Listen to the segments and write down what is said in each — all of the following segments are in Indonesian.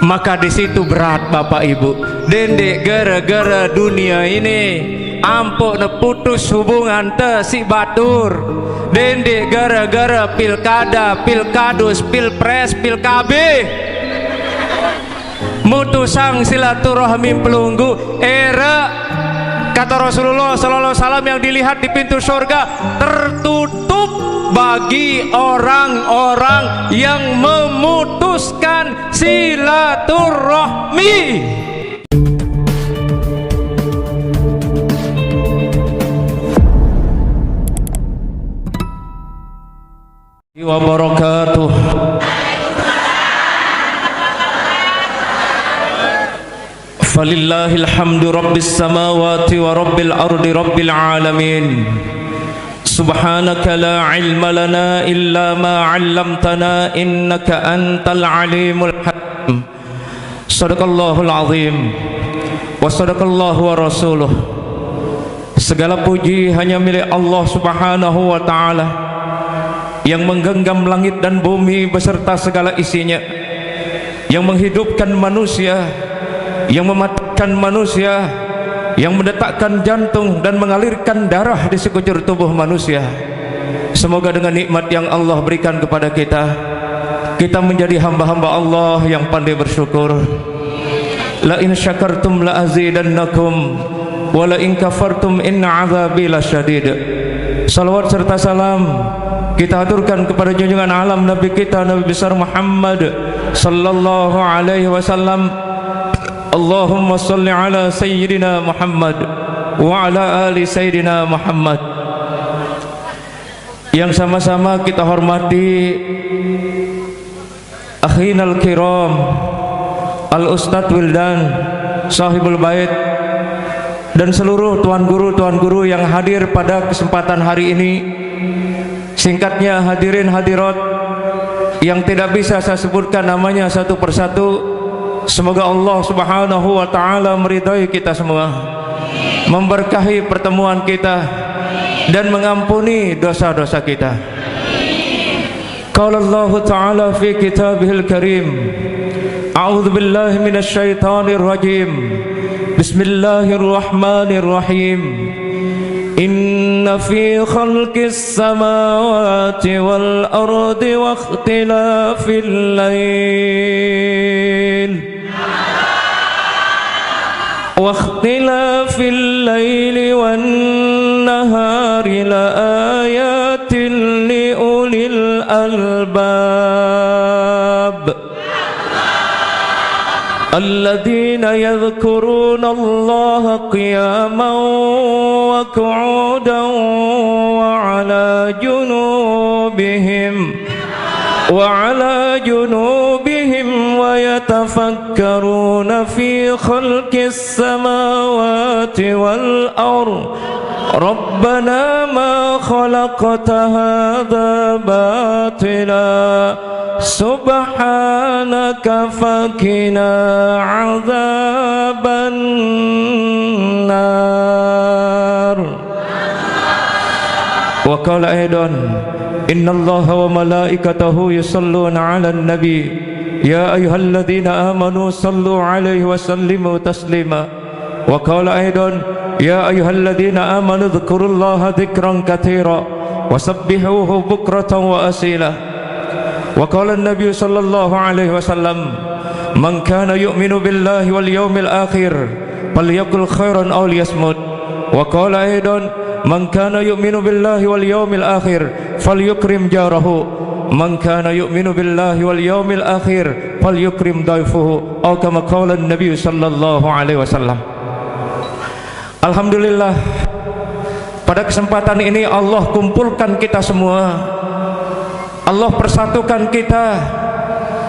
Maka di situ berat Bapak Ibu. Dendek gara-gara dunia ini ampuk putus hubungan te si batur. Dendek gara-gara pilkada, pilkadus, pilpres, pilkabe. Mutusang silaturahmi pelunggu era kata Rasulullah sallallahu alaihi wasallam yang dilihat di pintu surga tertutup bagi orang-orang yang memutuskan silaturahmi. Wa barakatuh. Falillahil hamdu rabbis samawati wa rabbil ardi rabbil alamin. Subhanaka la ilma lana illa ma 'allamtana innaka antal alimul hakim. Shadaqallahul azim wa sadaqallahu wa rasuluh. Segala puji hanya milik Allah Subhanahu wa taala yang menggenggam langit dan bumi beserta segala isinya, yang menghidupkan manusia, yang mematikan manusia, yang mendetakkan jantung dan mengalirkan darah di sekujur tubuh manusia. Semoga dengan nikmat yang Allah berikan kepada kita, kita menjadi hamba-hamba Allah yang pandai bersyukur. La in syakartum la azidannakum wa la in kafartum inna azabi lasyadid. Salawat serta salam kita aturkan kepada junjungan alam Nabi kita Nabi besar Muhammad sallallahu alaihi wasallam. Allahumma salli ala sayyidina Muhammad wa ala ali sayyidina Muhammad. Yang sama-sama kita hormati akhinal kiram al Ustadz Wildan sahibul bait dan seluruh tuan guru yang hadir pada kesempatan hari ini. Singkatnya hadirin hadirat yang tidak bisa saya sebutkan namanya satu persatu. Semoga Allah Subhanahu wa taala meridai kita semua, memberkahi pertemuan kita dan mengampuni dosa-dosa kita. Qala Allah taala fi kitabihil karim, a'udzu billahi minasy syaithanir rajim. Bismillahirrahmanirrahim. Inna fi khalqis samawati wal ardi wa ikhtilafil lail واختلاف الليل والنهار لآيات لأولي الألباب الذين يذكرون الله قياما وقعودا وعلى جنوبهم ويتفكرون في خلق السماوات والأرض ربنا ما خلقت هذا باطلا سبحانك فقنا عذاب النار. وقال أيضا إن الله وملائكته يصلون على النبي يا أيها الذين آمنوا صلوا عليه وسلموا تسليما. وقال أيضا يا أيها الذين آمنوا اذكروا الله ذكرا كثيرا وسبحوه بكرة وأصيلا. وقال النبي صلى الله عليه وسلم من كان يؤمن بالله واليوم الآخر فليقل خيرا أو ليصمت. وقال أيضا من كان يؤمن بالله واليوم الآخر فليكرم جاره من كان يؤمن بالله واليوم الآخر فليكرم ضيفه أو كما قال النبي صلى الله عليه وسلم. Alhamdulillah, pada kesempatan ini Allah kumpulkan kita semua, Allah persatukan kita,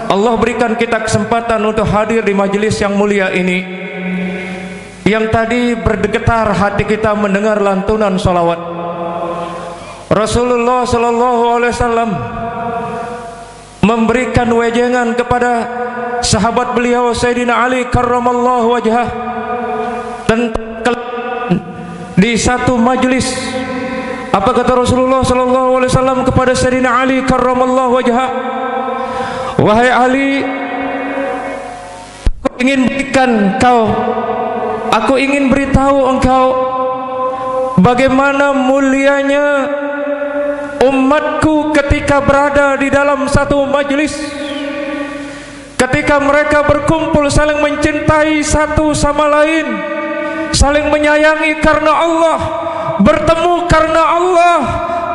Allah berikan kita kesempatan untuk hadir di majelis yang mulia ini, yang tadi bergetar hati kita mendengar lantunan salawat Rasulullah sallallahu alaihi wasallam memberikan wejangan kepada sahabat beliau Sayyidina Ali karramallahu wajhah, dan di satu majlis apa kata Rasulullah sallallahu alaihi wasallam kepada Sayyidina Ali karramallahu wajhah, wahai Ali, ingin berikan aku ingin beritahu engkau bagaimana mulianya umatku ketika berada di dalam satu majelis, ketika mereka berkumpul saling mencintai satu sama lain, saling menyayangi karena Allah, bertemu karena Allah,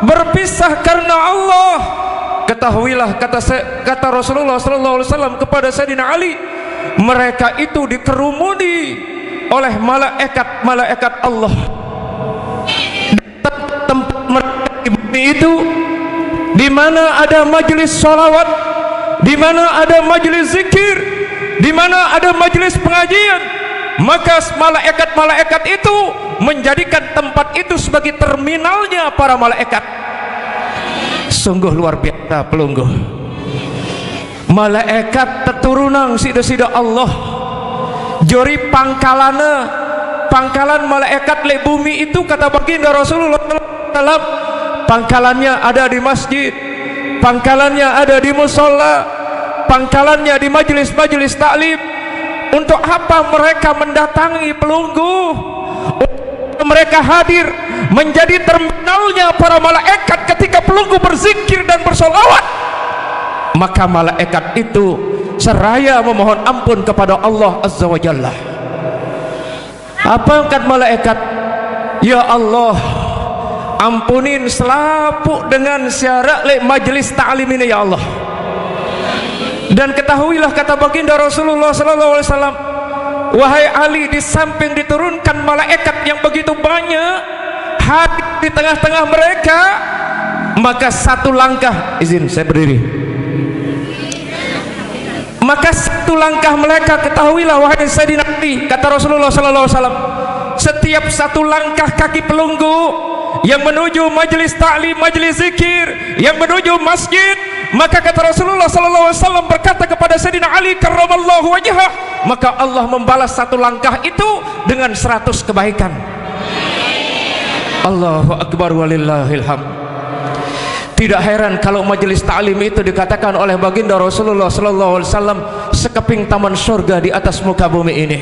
berpisah karena Allah. Ketahuilah, kata Rasulullah SAW kepada Sayyidina Ali, mereka itu dikerumuni oleh malaikat-malaikat Allah. Tempat mereka di bumi itu, di mana ada majelis sholawat, di mana ada majelis zikir, di mana ada majelis pengajian, maka malaikat-malaikat itu menjadikan tempat itu sebagai terminalnya para malaikat. Sungguh luar biasa pelungguh. Malaikat teturunan sida-sida Allah. Jori pangkalan malaikat le bumi itu, kata baginda Rasulullah SAW, pangkalannya ada di masjid, pangkalannya ada di musola, pangkalannya di majelis-majelis taklim. Untuk apa mereka mendatangi pelunggu? Mereka hadir menjadi terminalnya para malaikat ketika pelunggu berzikir dan bersolawat. Maka malaikat itu seraya memohon ampun kepada Allah Azza wa Jalla. Apa kata malaikat? Ya Allah, ampunin selapuk dengan syarat le majelis ta'lim ini ya Allah. Dan ketahuilah, kata baginda Rasulullah SAW, wahai Ali, di samping diturunkan malaikat yang begitu banyak hadir di tengah-tengah mereka, maka satu langkah, izin saya berdiri, maka satu langkah mereka, ketahuilah wahai Sayyidina Ali, kata Rasulullah SAW, setiap satu langkah kaki pelunggu yang menuju majelis ta'lim, majelis zikir, yang menuju masjid, maka kata Rasulullah SAW berkata kepada Sayyidina Ali karramallahu wajhah, maka Allah membalas satu langkah itu dengan 100 kebaikan. Allahu akbar walillahil hamd. Tidak heran kalau majelis ta'lim itu dikatakan oleh baginda Rasulullah SAW sekeping taman surga di atas muka bumi ini.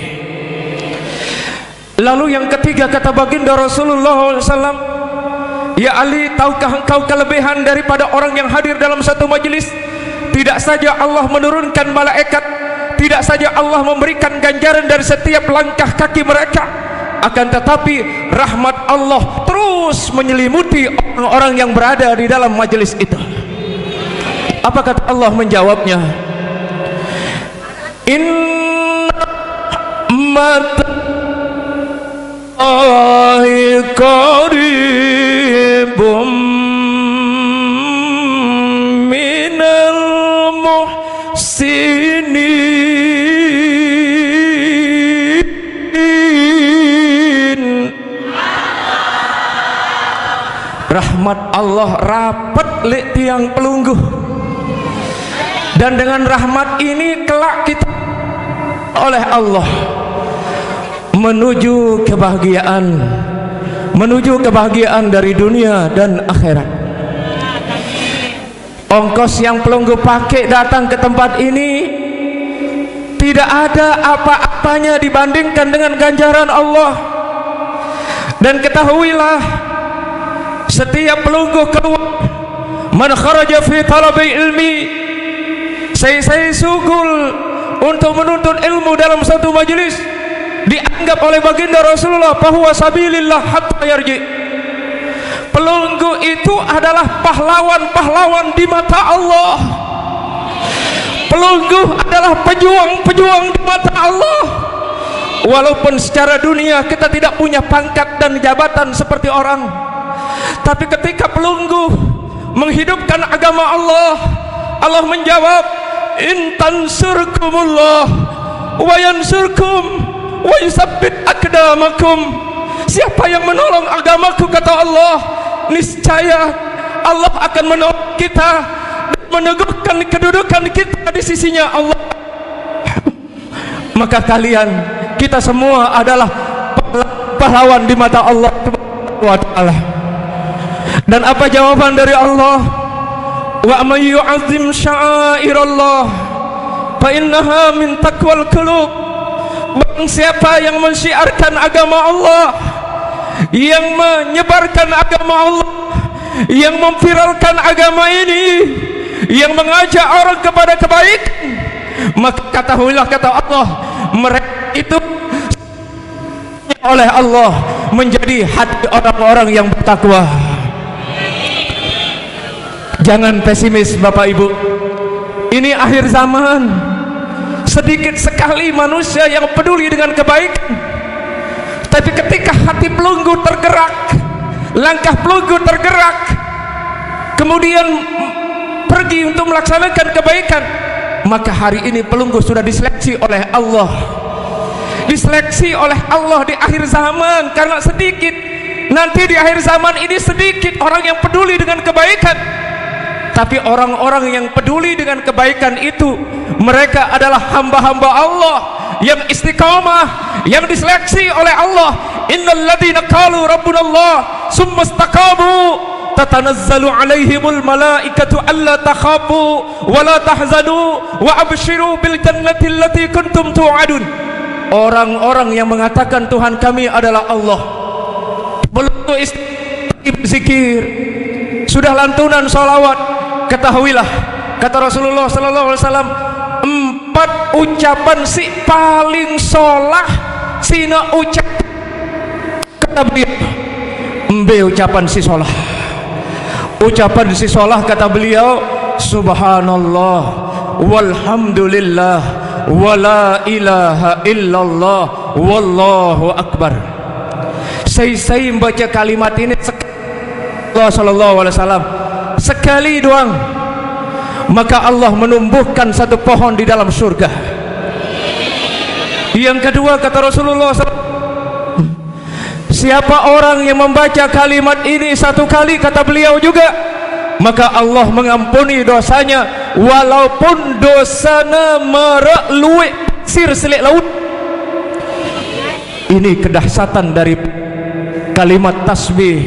Lalu yang ketiga, kata baginda Rasulullah SAW, ya Ali, tahukah engkau kelebihan daripada orang yang hadir dalam satu majelis? Tidak saja Allah menurunkan malaikat, tidak saja Allah memberikan ganjaran dari setiap langkah kaki mereka, akan tetapi rahmat Allah terus menyelimuti orang-orang yang berada di dalam majelis itu. Apa kata Allah menjawabnya? Inna qaribum minal muhsinin. Rahmat Allah rapat li tiang pelungguh, dan dengan rahmat ini kelak kita oleh Allah menuju kebahagiaan dari dunia dan akhirat. Ongkos yang pelunggu pakai datang ke tempat ini tidak ada apa-apanya dibandingkan dengan ganjaran Allah. Dan ketahuilah, setiap pelunggu keluar, man kharaja fi talabi ilmi, saya sugul untuk menuntut ilmu dalam satu majelis, dianggap oleh baginda Rasulullah bahwa sabilillah hatta yarji. Pelunggu itu adalah pahlawan-pahlawan di mata Allah. Pelunggu adalah pejuang-pejuang di mata Allah. Walaupun secara dunia kita tidak punya pangkat dan jabatan seperti orang, tapi ketika pelunggu menghidupkan agama Allah, Allah menjawab, in tansurkumullah wa yansurkum wa yusabbit aqdamakum. Siapa yang menolong agamaku, kata Allah, niscaya Allah akan menolong kita dan meneguhkan kedudukan kita di sisinya Allah. Maka kalian, kita semua adalah pahlawan di mata Allah Subhanahu wa ta'ala. Dan apa jawaban dari Allah? Wa may yu'azzim sya'airallah fa innaha min taqwal qulub. Barang siapa yang mensyiarkan agama Allah, yang menyebarkan agama Allah, yang memviralkan agama ini, yang mengajak orang kepada kebaikan, maka ketahuilah, kata Allah, mereka itu oleh Allah menjadi hati orang-orang yang bertakwa. Jangan pesimis Bapak Ibu, ini akhir zaman. Sedikit sekali manusia yang peduli dengan kebaikan, tapi ketika hati pelunggu tergerak, langkah pelunggu tergerak, kemudian pergi untuk melaksanakan kebaikan, maka hari ini pelunggu sudah diseleksi oleh Allah, diseleksi oleh Allah di akhir zaman. Karena sedikit, nanti di akhir zaman ini sedikit orang yang peduli dengan kebaikan, tapi orang-orang yang peduli dengan kebaikan itu, mereka adalah hamba-hamba Allah yang istiqamah, yang diseleksi oleh Allah. Innal ladzina qalu rabbuna Allah summa istaqamu tatanazzalu alaihimul malaikatu alla takhafu wa la tahzanu wa abshiru bil jannati allati kuntum tu'adun. Orang-orang yang mengatakan Tuhan kami adalah Allah, belum zikir, sudah lantunan salawat, ketahuilah, kata Rasulullah sallallahu alaihi wasallam, 4 ucapan si paling solah sina ucap, kata beliau, ucapan si solah. Ucapan si solah, kata beliau, subhanallah walhamdulillah wala ilaha illallah wallahu akbar. Saya membaca kalimat ini Allah sallallahu alaihi wasallam sekali doang, maka Allah menumbuhkan satu pohon di dalam surga. Yang kedua, kata Rasulullah, siapa orang yang membaca kalimat ini satu kali, kata beliau juga, maka Allah mengampuni dosanya walaupun dosana merak luwek sir selik laut. Ini kedahsyatan dari kalimat tasbih,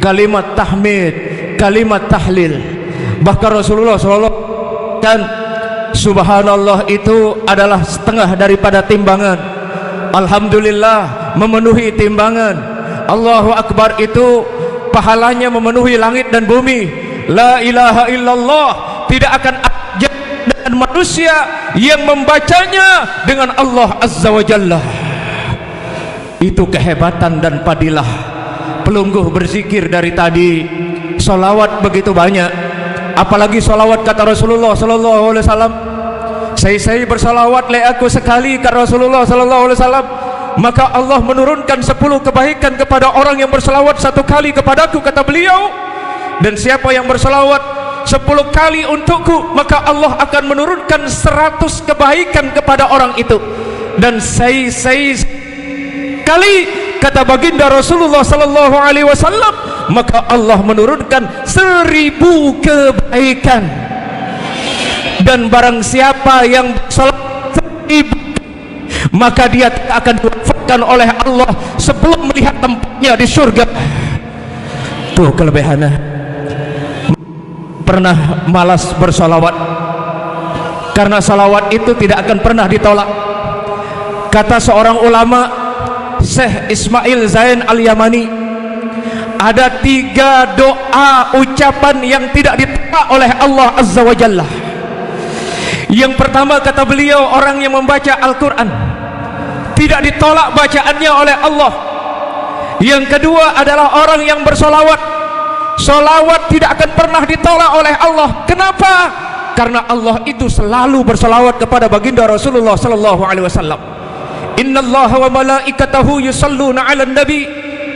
kalimat tahmid, kalimat tahlil. Bahkan Rasulullah SAW dan subhanallah itu adalah setengah daripada timbangan, alhamdulillah memenuhi timbangan, Allahu akbar itu pahalanya memenuhi langit dan bumi, la ilaha illallah tidak akan ada dengan manusia yang membacanya dengan Allah azza wa jalla. Itu kehebatan dan fadilah pelungguh berzikir dari tadi. Salawat begitu banyak, apalagi salawat, kata Rasulullah sallallahu alaihi wasallam, saya bersalawat le aku sekali, kata Rasulullah sallallahu alaihi wasallam, maka Allah menurunkan 10 kebaikan kepada orang yang bersalawat 1 kali kepadaku, kata beliau. Dan siapa yang bersalawat 10 kali untukku, maka Allah akan menurunkan 100 kebaikan kepada orang itu. Dan saya kali, kata baginda Rasulullah sallallahu alaihi wasallam, maka Allah menurunkan 1000 kebaikan. Dan barang siapa yang salat 1000, maka dia akan diwafatkan oleh Allah sebelum melihat tempatnya di surga. Tuh kelebihannya. Pernah malas bersalawat, karena salawat itu tidak akan pernah ditolak. Kata seorang ulama, Syekh Ismail Zain Al-Yamani, ada 3 doa ucapan yang tidak ditolak oleh Allah azza wa jalla. Yang pertama, kata beliau, orang yang membaca Al-Quran tidak ditolak bacaannya oleh Allah. Yang kedua adalah orang yang bersolawat, solawat tidak akan pernah ditolak oleh Allah. Kenapa? Karena Allah itu selalu bersolawat kepada baginda Rasulullah sallallahu alaihi wasallam. Innallaha wa malaikatahu yusalluna 'alan nabi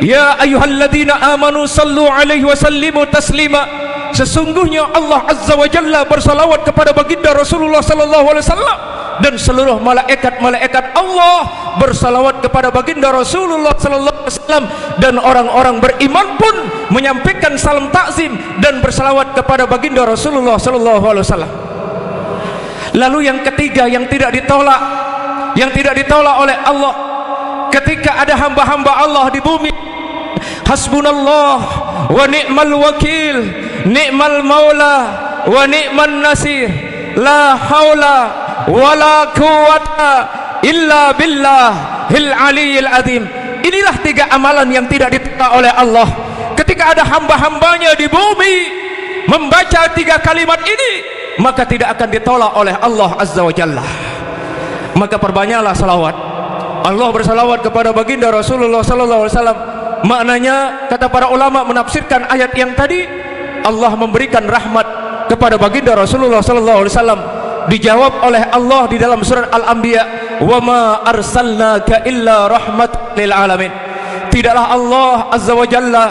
ya ayyuhalladzina amanu sallu alaihi wa sallimu taslima. Sesungguhnya Allah azza wa jalla bersalawat kepada baginda Rasulullah sallallahu alaihi wasallam, dan seluruh malaikat-malaikat Allah bersalawat kepada baginda Rasulullah sallallahu alaihi wasallam, dan orang-orang beriman pun menyampaikan salam takzim dan bersalawat kepada baginda Rasulullah sallallahu alaihi wasallam. Lalu yang ketiga yang tidak ditolak oleh Allah, ketika ada hamba-hamba Allah di bumi, hasbunallah wa ni'mal wakil, ni'mal maula wa ni'man nasir, la haula wa la quwata illa billahil aliyil azim. Inilah 3 amalan yang tidak ditolak oleh Allah. Ketika ada hamba-hambanya di bumi membaca 3 kalimat ini, maka tidak akan ditolak oleh Allah Azza wa Jalla. Maka perbanyaklah salawat. Allah bersalawat kepada baginda Rasulullah sallallahu alaihi wasallam. Maknanya, kata para ulama menafsirkan ayat yang tadi, Allah memberikan rahmat kepada baginda Rasulullah sallallahu alaihi wasallam. Dijawab oleh Allah di dalam surat Al-Anbiya, "Wa ma arsalnaka illa rahmatan lil alamin." Tidaklah Allah Azza wa Jalla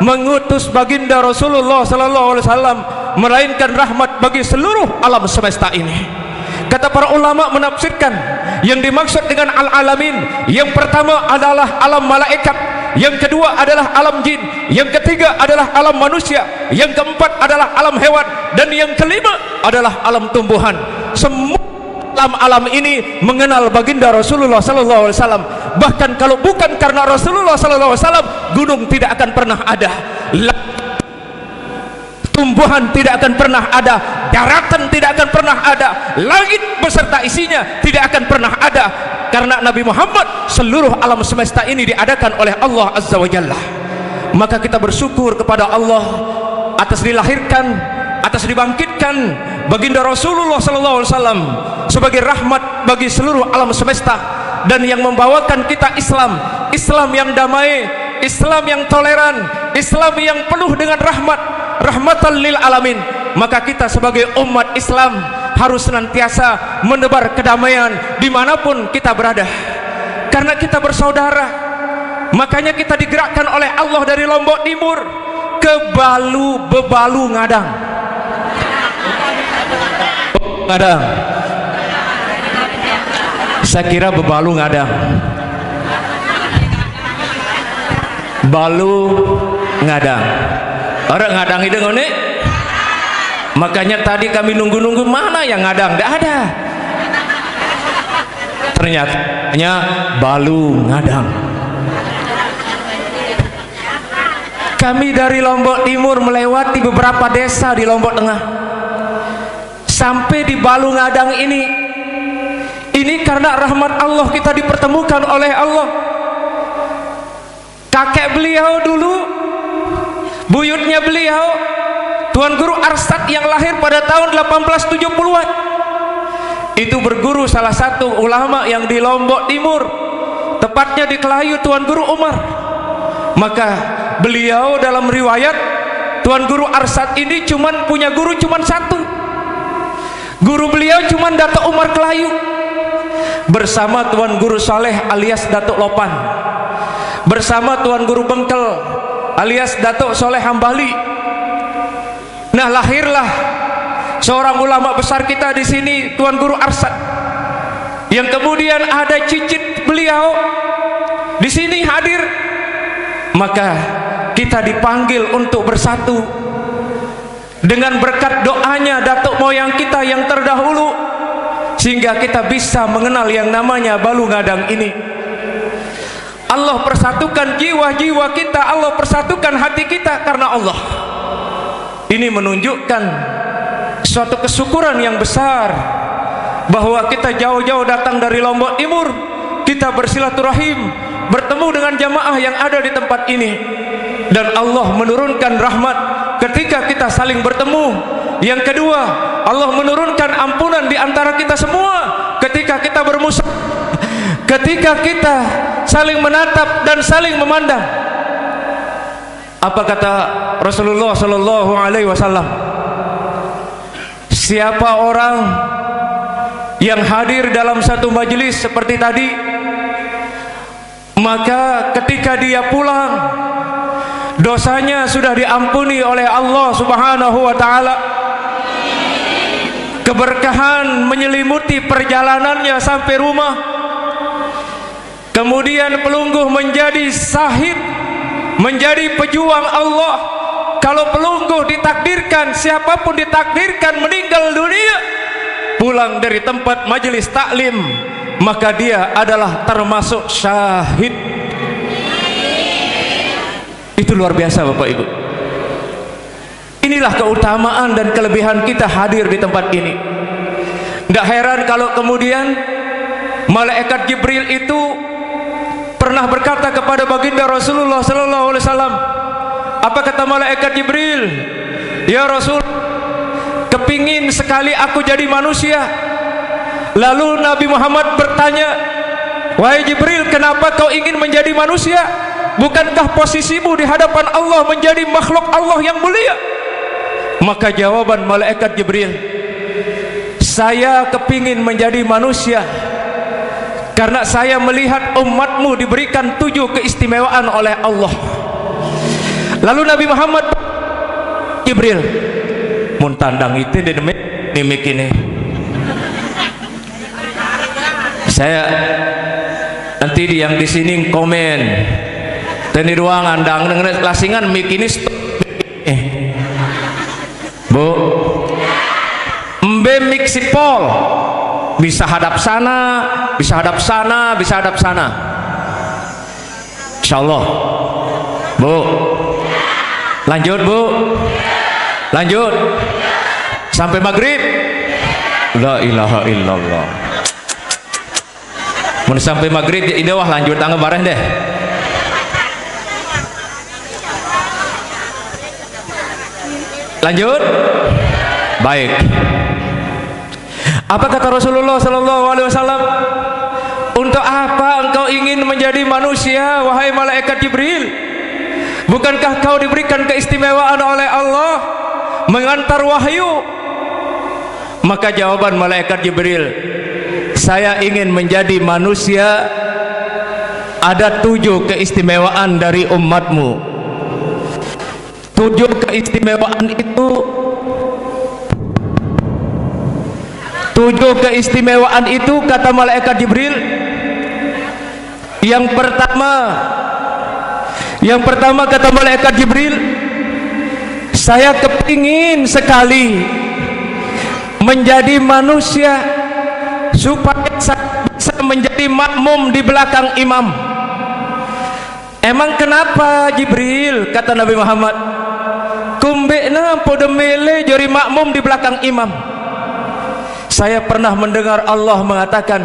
mengutus baginda Rasulullah sallallahu alaihi wasallam melainkan rahmat bagi seluruh alam semesta ini. Kata para ulama menafsirkan, yang dimaksud dengan al-alamin, yang pertama adalah alam malaikat, yang kedua adalah alam jin, yang ketiga adalah alam manusia, yang keempat adalah alam hewan, dan yang kelima adalah alam tumbuhan. Semua alam ini mengenal baginda Rasulullah sallallahu alaihi wasallam. Bahkan kalau bukan karena Rasulullah sallallahu alaihi wasallam, gunung tidak akan pernah ada, tumbuhan tidak akan pernah ada, daratan tidak akan pernah ada, langit beserta isinya tidak akan pernah ada. Karena Nabi Muhammad, seluruh alam semesta ini diadakan oleh Allah Azza wa Jalla. Maka kita bersyukur kepada Allah atas dilahirkan, atas dibangkitkan baginda Rasulullah sallallahu alaihi wasallam sebagai rahmat bagi seluruh alam semesta, dan yang membawakan kita Islam, Islam yang damai, Islam yang toleran, Islam yang penuh dengan rahmat, rahmatan lil alamin. Maka kita sebagai umat Islam harus senantiasa menebar kedamaian dimanapun kita berada, karena kita bersaudara. Makanya kita digerakkan oleh Allah dari Lombok Timur ke Bebalu Ngadang. Ngadang, saya kira Bebalu Ngadang, Balu Ngadang. Orang ngadang itu ngene. Makanya tadi kami nunggu-nunggu mana yang ngadang, tidak ada. Ternyata Balu Ngadang. Kami dari Lombok Timur melewati beberapa desa di Lombok Tengah sampai di Balu Ngadang ini. Ini karena rahmat Allah kita dipertemukan oleh Allah. Kakek beliau dulu, buyutnya beliau, Tuan Guru Arsad yang lahir pada tahun 1870-an, itu berguru salah satu ulama yang di Lombok Timur, tepatnya di Kelayu, Tuan Guru Umar. Maka beliau dalam riwayat, Tuan Guru Arsad ini punya guru cuman satu. Guru beliau cuman Datuk Umar Kelayu bersama Tuan Guru Saleh alias Datuk Lopan, bersama Tuan Guru Bengkel alias Datuk Soleh Hambali. Nah, lahirlah seorang ulama besar kita di sini, Tuan Guru Arsad, yang kemudian ada cicit beliau di sini hadir. Maka kita dipanggil untuk bersatu dengan berkat doanya datuk moyang kita yang terdahulu, sehingga kita bisa mengenal yang namanya Balu Ngadang ini. Allah persatukan jiwa-jiwa kita, Allah persatukan hati kita karena Allah. Ini menunjukkan suatu kesyukuran yang besar bahwa kita jauh-jauh datang dari Lombok Timur, kita bersilaturahim, bertemu dengan jamaah yang ada di tempat ini, dan Allah menurunkan rahmat ketika kita saling bertemu. Yang kedua, Allah menurunkan ampunan di antara kita semua ketika kita bermusuh, ketika kita saling menatap dan saling memandang. Apa kata Rasulullah sallallahu alaihi wasallam? Siapa orang yang hadir dalam satu majelis seperti tadi, maka ketika dia pulang, dosanya sudah diampuni oleh Allah Subhanahu wa taala. Keberkahan menyelimuti perjalanannya sampai rumah. Kemudian pelungguh menjadi sahid, menjadi pejuang Allah. Kalau pelungguh ditakdirkan, siapapun ditakdirkan meninggal dunia, pulang dari tempat majelis taklim, maka dia adalah termasuk syahid. Itu luar biasa Bapak Ibu. Inilah keutamaan dan kelebihan kita hadir di tempat ini. Tidak heran kalau kemudian malaikat Jibril itu pernah berkata kepada baginda Rasulullah sallallahu alaihi wasallam. Apa kata malaikat Jibril? Ya Rasul, kepingin sekali aku jadi manusia. Lalu Nabi Muhammad bertanya, wahai Jibril, kenapa kau ingin menjadi manusia? Bukankah posisimu di hadapan Allah menjadi makhluk Allah yang mulia? Maka jawaban malaikat Jibril, saya kepingin menjadi manusia karena saya melihat umatmu diberikan 7 keistimewaan oleh Allah. Lalu Nabi Muhammad, Jibril mun tandang itu di demik ini, saya nanti yang di sini komen dan di ruangan dang dengan lasingan mik ini Bu mbe mik sipol bisa hadap sana, bisa hadap sana, bisa hadap sana, insyaallah. Bu lanjut, Bu lanjut sampai maghrib. La ilaha illallah. Mun sampai maghrib ide wah lanjut tangga bareng deh. Lanjut. Baik. Apa kata Rasulullah sallallahu alaihi wasallam? Untuk apa engkau ingin menjadi manusia wahai malaikat Jibril? Bukankah kau diberikan keistimewaan oleh Allah mengantar wahyu? Maka jawaban malaikat Jibril, saya ingin menjadi manusia. Ada 7 keistimewaan dari umatmu. 7 keistimewaan itu, 7 keistimewaan itu kata malaikat Jibril. Yang pertama kata malaikat Jibril, saya kepingin sekali menjadi manusia supaya saya bisa menjadi makmum di belakang imam. Emang kenapa Jibril? Kata Nabi Muhammad, kumbekna podemele jori makmum di belakang imam. Saya pernah mendengar Allah mengatakan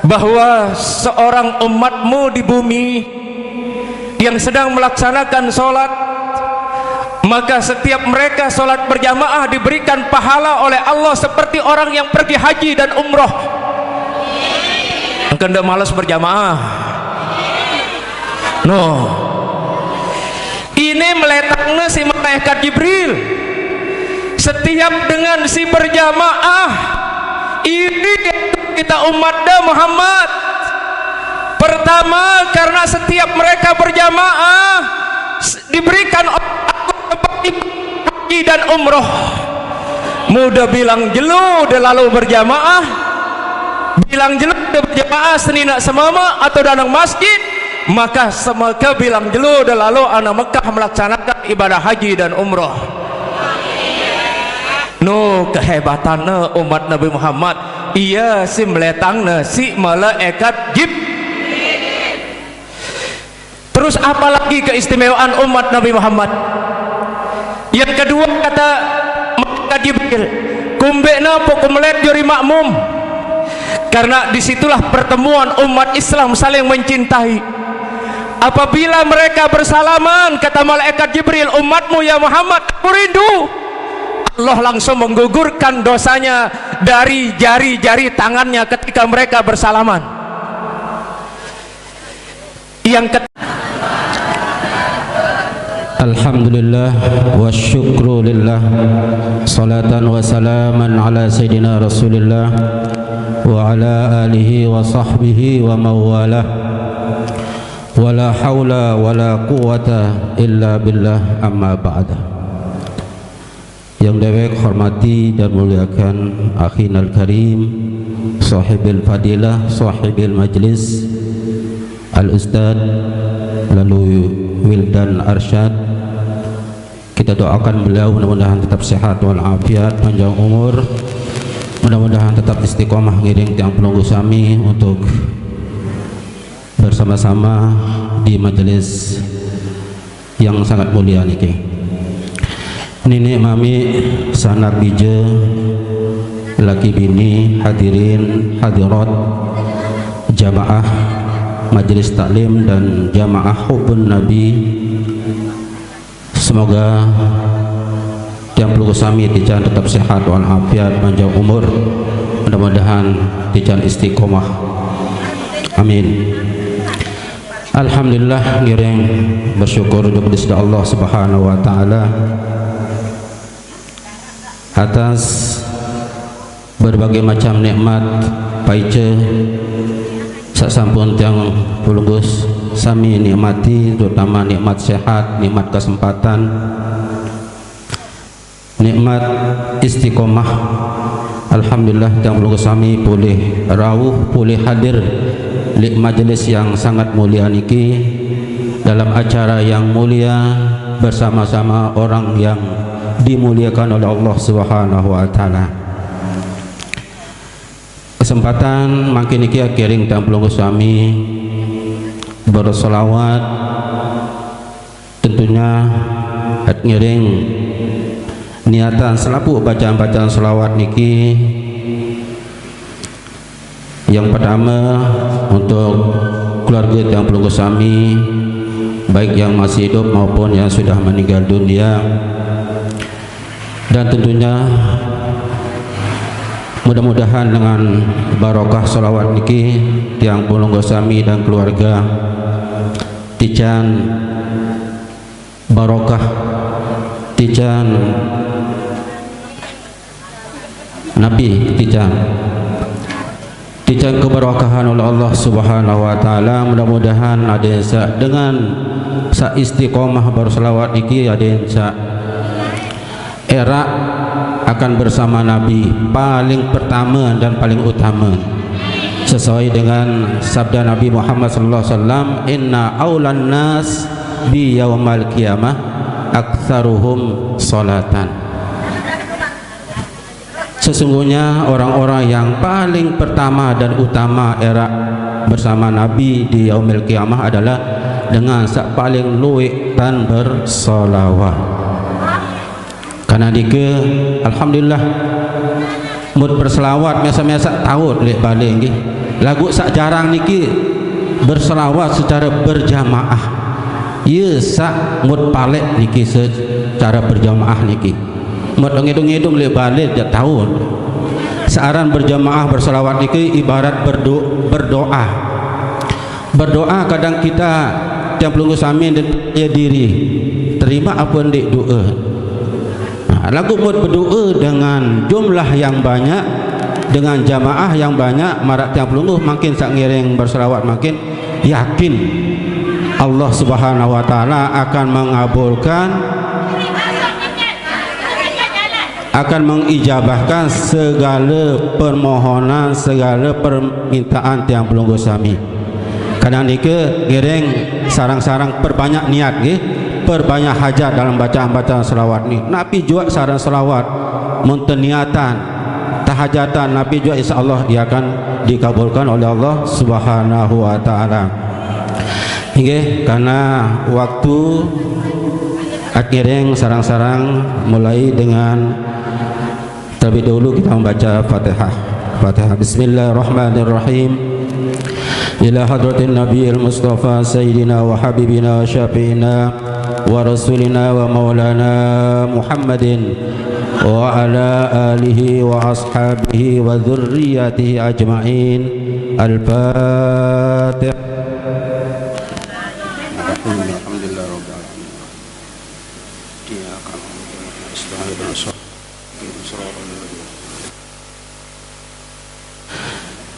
bahwa seorang umatmu di bumi yang sedang melaksanakan sholat, maka setiap mereka sholat berjamaah diberikan pahala oleh Allah seperti orang yang pergi haji dan umroh. Engkau tidak malas berjamaah? No. Ini meletaknya si malaikat Jibril. Setiap dengan si berjamaah ini kita umat Muhammad. Pertama, karena setiap mereka berjamaah diberikan haji dan umroh. Mudah bilang jelu de lalu berjamaah, bilang jelu de berjamaah senina semama atau danang masjid, maka semoga bilang jelu de lalu anak Mekah melaksanakan ibadah haji dan umroh. No, kehebatannya umat Nabi Muhammad, iya si meletangnya si malaikat Jibril. Terus apalagi keistimewaan umat Nabi Muhammad? Yang kedua kata malaikat Jibril, kumbekna pokumelet jori makmum. Karena disitulah pertemuan umat Islam saling mencintai. Apabila mereka bersalaman, kata malaikat Jibril, umatmu ya Muhammad, aku rindu. Allah langsung menggugurkan dosanya dari jari-jari tangannya ketika mereka bersalaman. Yang ketiga, Alhamdulillah wa syukru lillah, salatan wa salaman ala sayyidina Rasulillah wa ala alihi wa sahbihi wa mawalah, wa la hawla wa la quwata illa billah, amma ba'da. Yang dewek hormati dan muliakan akhinal karim, sahibil fadilah, sahibil majlis, al-ustad lalu Wildan Arsyad. Kita doakan beliau mudah-mudahan tetap sehat walafiat, panjang umur, mudah-mudahan tetap istiqomah ngiring tiang penunggu sami untuk bersama-sama di majelis yang sangat mulia niki. Nenek mami sanar bije laki bini, hadirin, hadirat, jamaah majelis taklim dan jamaah hubun Nabi. Semoga yang perlu sami tijan tetap sehat walafiat, panjang umur, mudah-mudahan tijan istiqomah, amin. Alhamdulillah, ngiring bersyukur kepada Allah Subhanahu wa taala atas berbagai macam nikmat paice sasampun tiang pulunggus sami nikmati, terutama nikmat sehat, nikmat kesempatan, nikmat istiqomah. Alhamdulillah tiang pulunggus sami boleh rawuh, boleh hadir di majelis yang sangat mulia niki, dalam acara yang mulia bersama-sama orang yang dimuliakan oleh Allah Subhanahu wa taala. Kesempatan makin niki kiring tampulung sami bersolawat, tentunya ngiring niatan selaku bacaan-bacaan selawat niki. Yang pertama untuk keluarga yang perlu sami, baik yang masih hidup maupun yang sudah meninggal dunia, dan tentunya mudah-mudahan dengan barokah sholawat niki yang perlu sami dan keluarga tijan barokah, tijan Nabi, tijan keberkahan oleh Allah Subhanahu wa taala. Mudah-mudahan ada dengan sa istiqomah berselawat iki ada era akan bersama Nabi paling pertama dan paling utama, sesuai dengan sabda Nabi Muhammad sallallahu alaihi wasallam, inna aulan nas bi yaumal qiyamah aktsaruhum salatan. Sesungguhnya orang-orang yang paling pertama dan utama era bersama Nabi di yaumil qiyamah adalah dengan sak paling luwih dan bersolawat. Karena dike alhamdulillah mud berselawat biasa-biasa tahun lek balik nggih. Lagu sak jarang niki berselawat secara berjamaah. Ye sak mud palek niki secara berjamaah niki. Mud ngidung-ngidung lek balik dia tahun. Searan berjamaah berselawat niki ibarat berdoa. Berdoa kadang kita yang pelunggu samin dan ya diri terima apa ndik doa. Lagu mud berdoa dengan jumlah yang banyak, dengan jamaah yang banyak, marak tiap pelunggu makin sak ngiring berselawat makin yakin Allah Subhanahu wa taala akan mengabulkan, akan mengijabahkan segala permohonan, segala permintaan tiang pelunggu sami. Kadang nike ngiring sarang-sarang perbanyak niat nggih, perbanyak hajat dalam bacaan-bacaan selawat ni. Nabi juga sarang selawat munten niatan tahajatan Nabi juga insyaallah dia akan dikabulkan oleh Allah Subhanahu wa taala. Nggih, karena waktu akhirnya sarang-sarang mulai dengan terlebih dahulu kita membaca Fatihah. Fatihah. Bismillahirrahmanirrahim. Ila hadratin Nabiyil Mustafa Sayyidina wa Habibina wa Syafi'ina wa Rasulina wa Maulana Muhammadin wa ala alihi wa ashabihi wa dhurriyyatihi ajma'in. Al-Fatihah.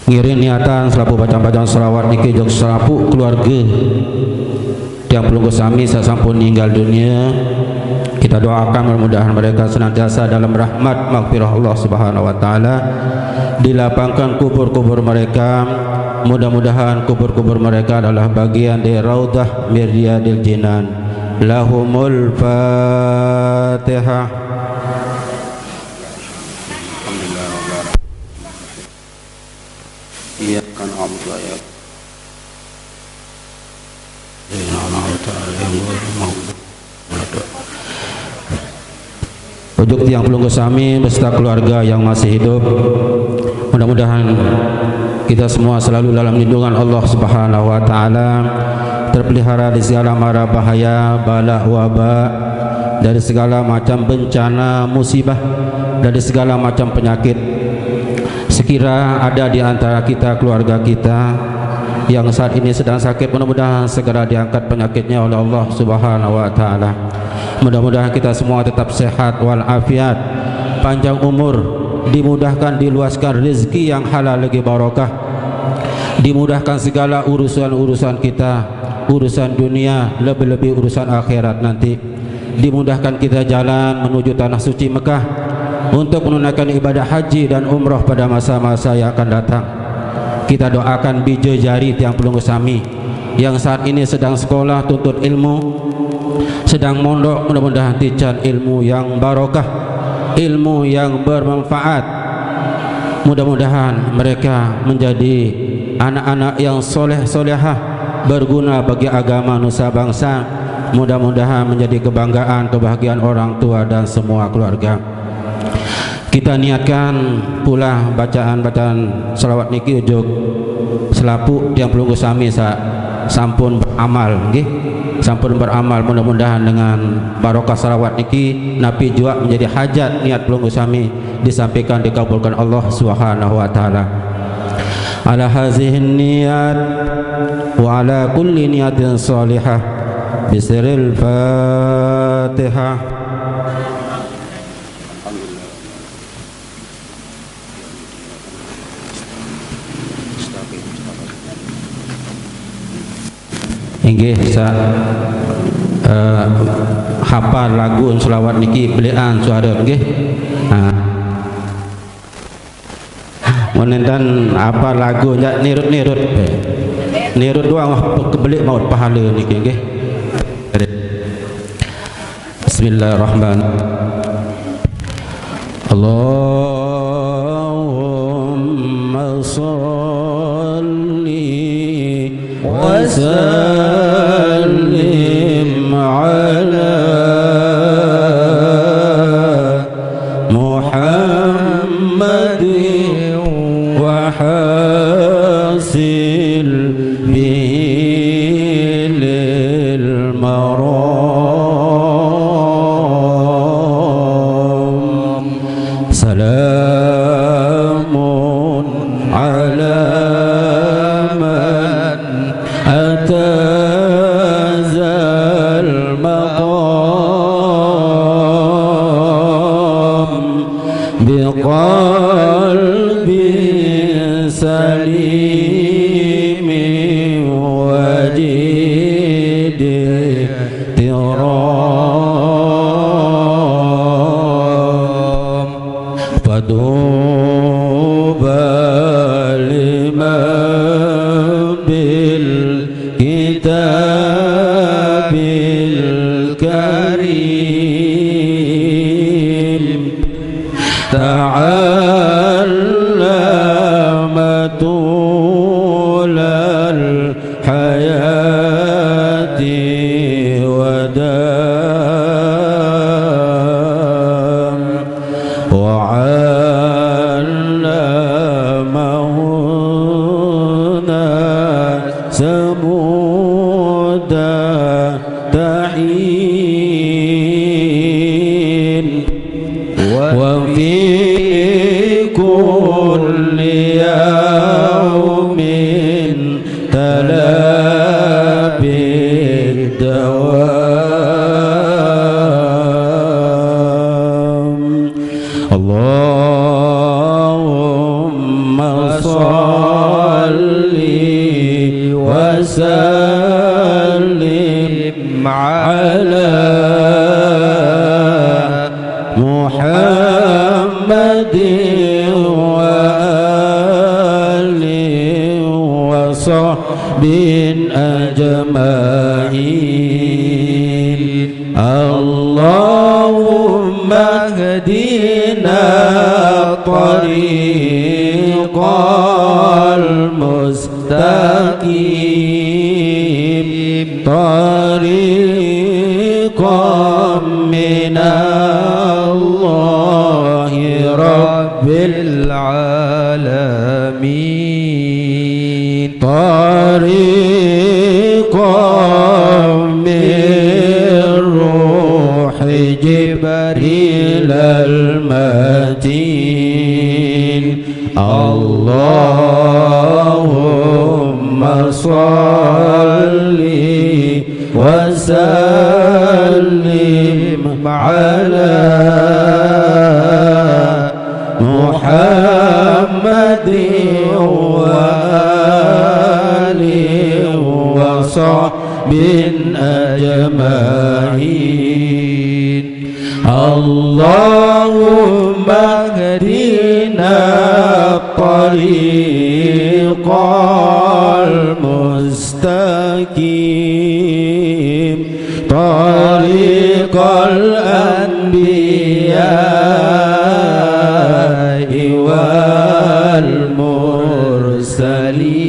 Ngiring niatan selaku bacaan-bacaan selawat niki jog selaku keluarga yang pelunggu sami sasampun meninggal dunia, kita doakan mudah-mudahan mereka senantiasa dalam rahmat maghfirah Allah Subhanahu wa taala, dilapangkan kubur-kubur mereka, mudah-mudahan kubur-kubur mereka adalah bagian dari raudhah min riyadil jinan. Lahumul Fatihah. Iya kan Allah ya. Ujuk tiang pelunggu sami beserta keluarga yang masih hidup. Mudah-mudahan kita semua selalu dalam lindungan Allah Subhanahu wa taala, terpelihara di segala mara bahaya, bala, wabak, dari segala macam bencana, musibah, dari segala macam penyakit. Sekira ada di antara kita, keluarga kita yang saat ini sedang sakit, mudah-mudahan segera diangkat penyakitnya oleh Allah Subhanahu wa taala. Mudah-mudahan kita semua tetap sehat walafiat, panjang umur, dimudahkan, diluaskan rezeki yang halal lagi barokah, dimudahkan segala urusan-urusan kita, urusan dunia, lebih-lebih urusan akhirat nanti. Dimudahkan kita jalan menuju tanah suci Mekah untuk menunaikan ibadah haji dan umrah pada masa-masa yang akan datang. Kita doakan bija jari tiang pelunggu sami yang saat ini sedang sekolah tuntut ilmu, sedang mondok, mudah-mudahan tican ilmu yang barokah, ilmu yang bermanfaat. Mudah-mudahan mereka menjadi anak-anak yang soleh-solehah, berguna bagi agama nusa bangsa. Mudah-mudahan menjadi kebanggaan, kebahagiaan orang tua dan semua keluarga. Kita niatkan pula bacaan-bacaan selawat niki ujuk selapu tiang pelunggu sami sampun beramal nggih, sampun beramal. Mudah-mudahan dengan barokah selawat niki napi jua menjadi hajat niat pelunggu sami disampaikan, dikabulkan Allah Subhanahu wa taala. Ala hazihin niyat wa ala kulli niyatin salihah bisiril Fatihah. Inggih hafal lagu selawat niki belian suara nggih. Menentan apa lagu nirut doang kebelik maut pahala niki nggih. Bismillahirrahmanirrahim. Allahumma shalli wa sallim ala Muhammadin wa hasil bihi lil maram. Salamun ala man atazal maqam biqalbin salimin wajid tiram. Faduba liman bil kitabil karim ta'allama tulal hayati wadam wa 'allamahu samuda tahin wa fi kulli yawmin talabid dawam. Allahumma salli wa sallim ala Muhammadin wa alihi wa sahbihi ajma'in. Allahumma hdina tariqal mustaqim, tariqam minallah العالمين طريقا من روح جبريل المتين اللهم صل وسلم على محمد وآله وصحبه أجمعين اللهم اهدنا الطريق المستقيم طريق الأنبياء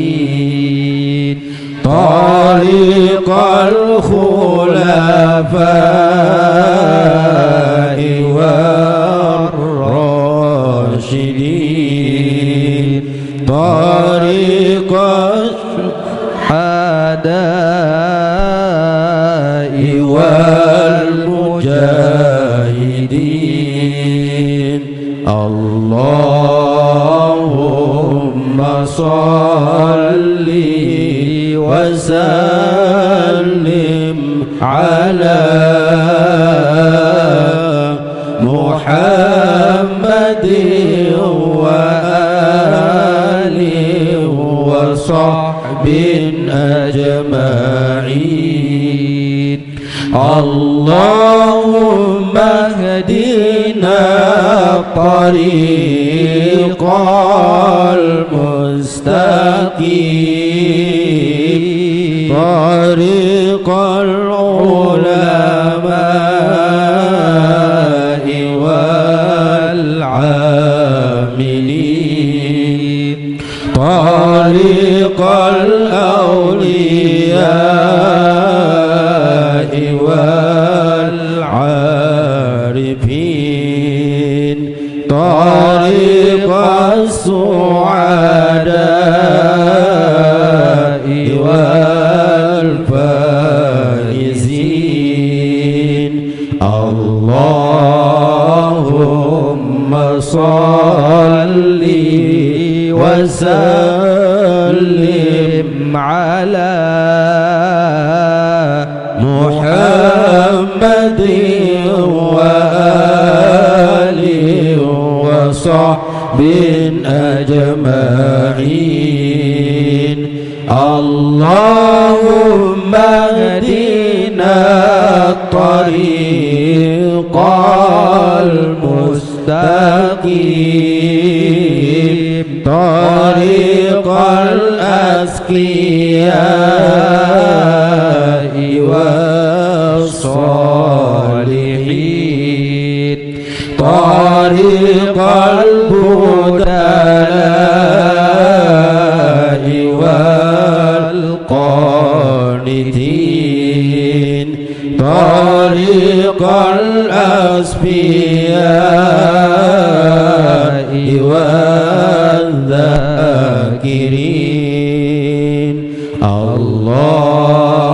والمرسلين طريق الخلفاء والراشدين طريق الشهداء والمجاهدين اللهم صل وسلم على محمد وآله وصحبه أجمعين اللهم اهدنا الطريق المستقيم طريق العلماء والعاملين طريق الأولياء والعارفين طريق السعداء والفائزين اللهم صل وسلم على محمد وآله وصحبه أجمعين اللهم اهدنا الطريق المستقيم طريق الأسقياء والصالحين طريق البدلاء والقانتين طريق الأصفياء والذاكرين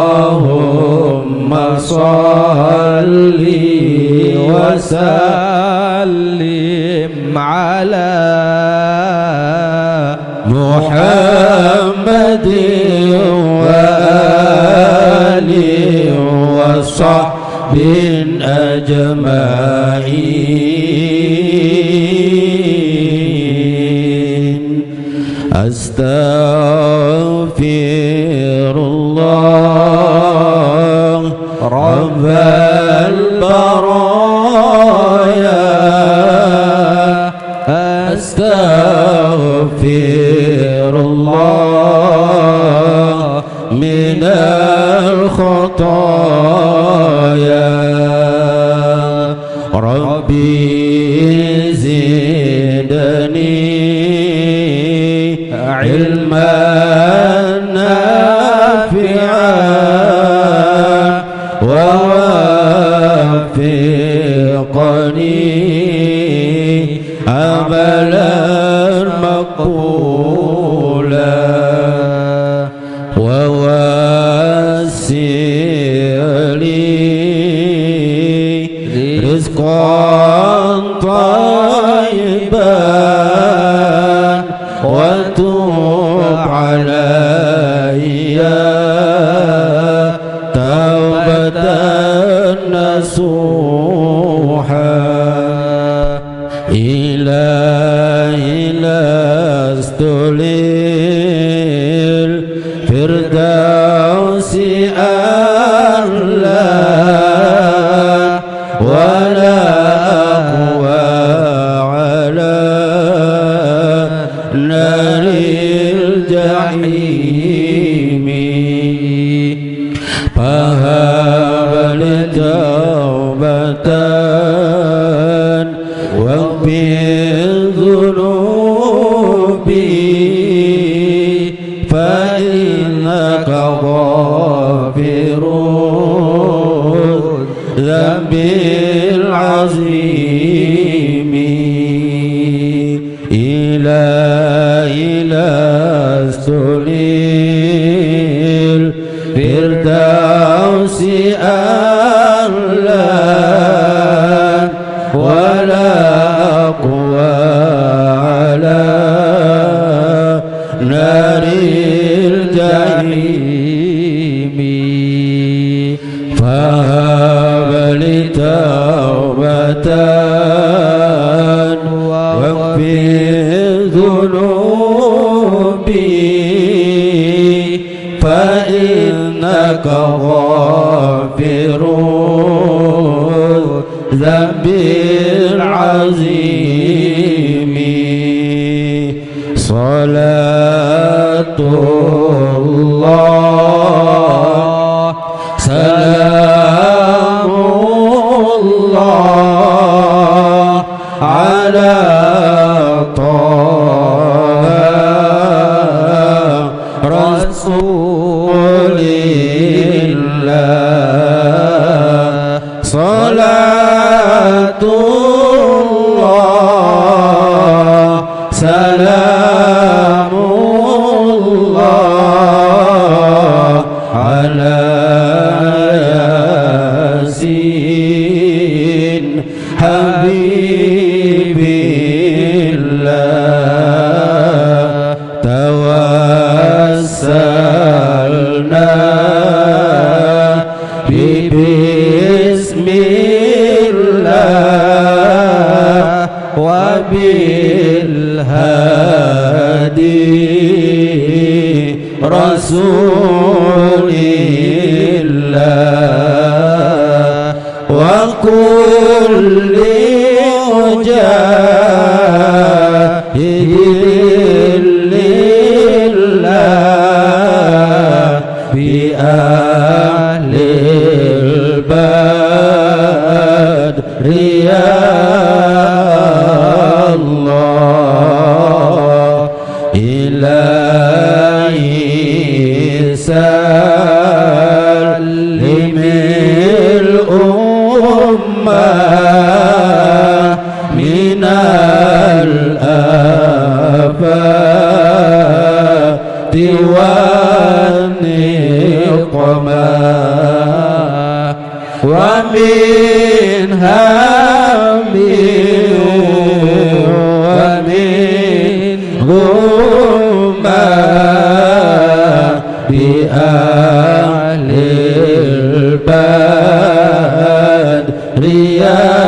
اللهم صل وسلم على محمد وآله وصحبه أجمعين أستغفر الله رب البرايا أستغفر الله من الخطايا ربي زدني علما نافعا ووفقني عملا مقبولا ووسع لي رزقا طيبا وتب علي توبة نصوحا إلهي لست للفردوس أعلى ولا أقوى على نار الجحيم فهب لي توبة واغفر ذنوبي فإنك غافر الذنب العظيم إلهي لست للفردوس أعلى ولا أقوى على نار الجحيم فهب لي توبة واغفر ذنوبي فإنك غافر الذنب العظيم صلاة الله سلام الله على طه رسول الله صلاة الله سلام الله على ياسين حبيب الله توسلنا بسم الله وبالهادي رسول الله وكل مجاهد لله بأهل البدر يا الله إلهي سلم الأمة من الآفات والنقمة ومن هم ومن غمة بأهل البدر يا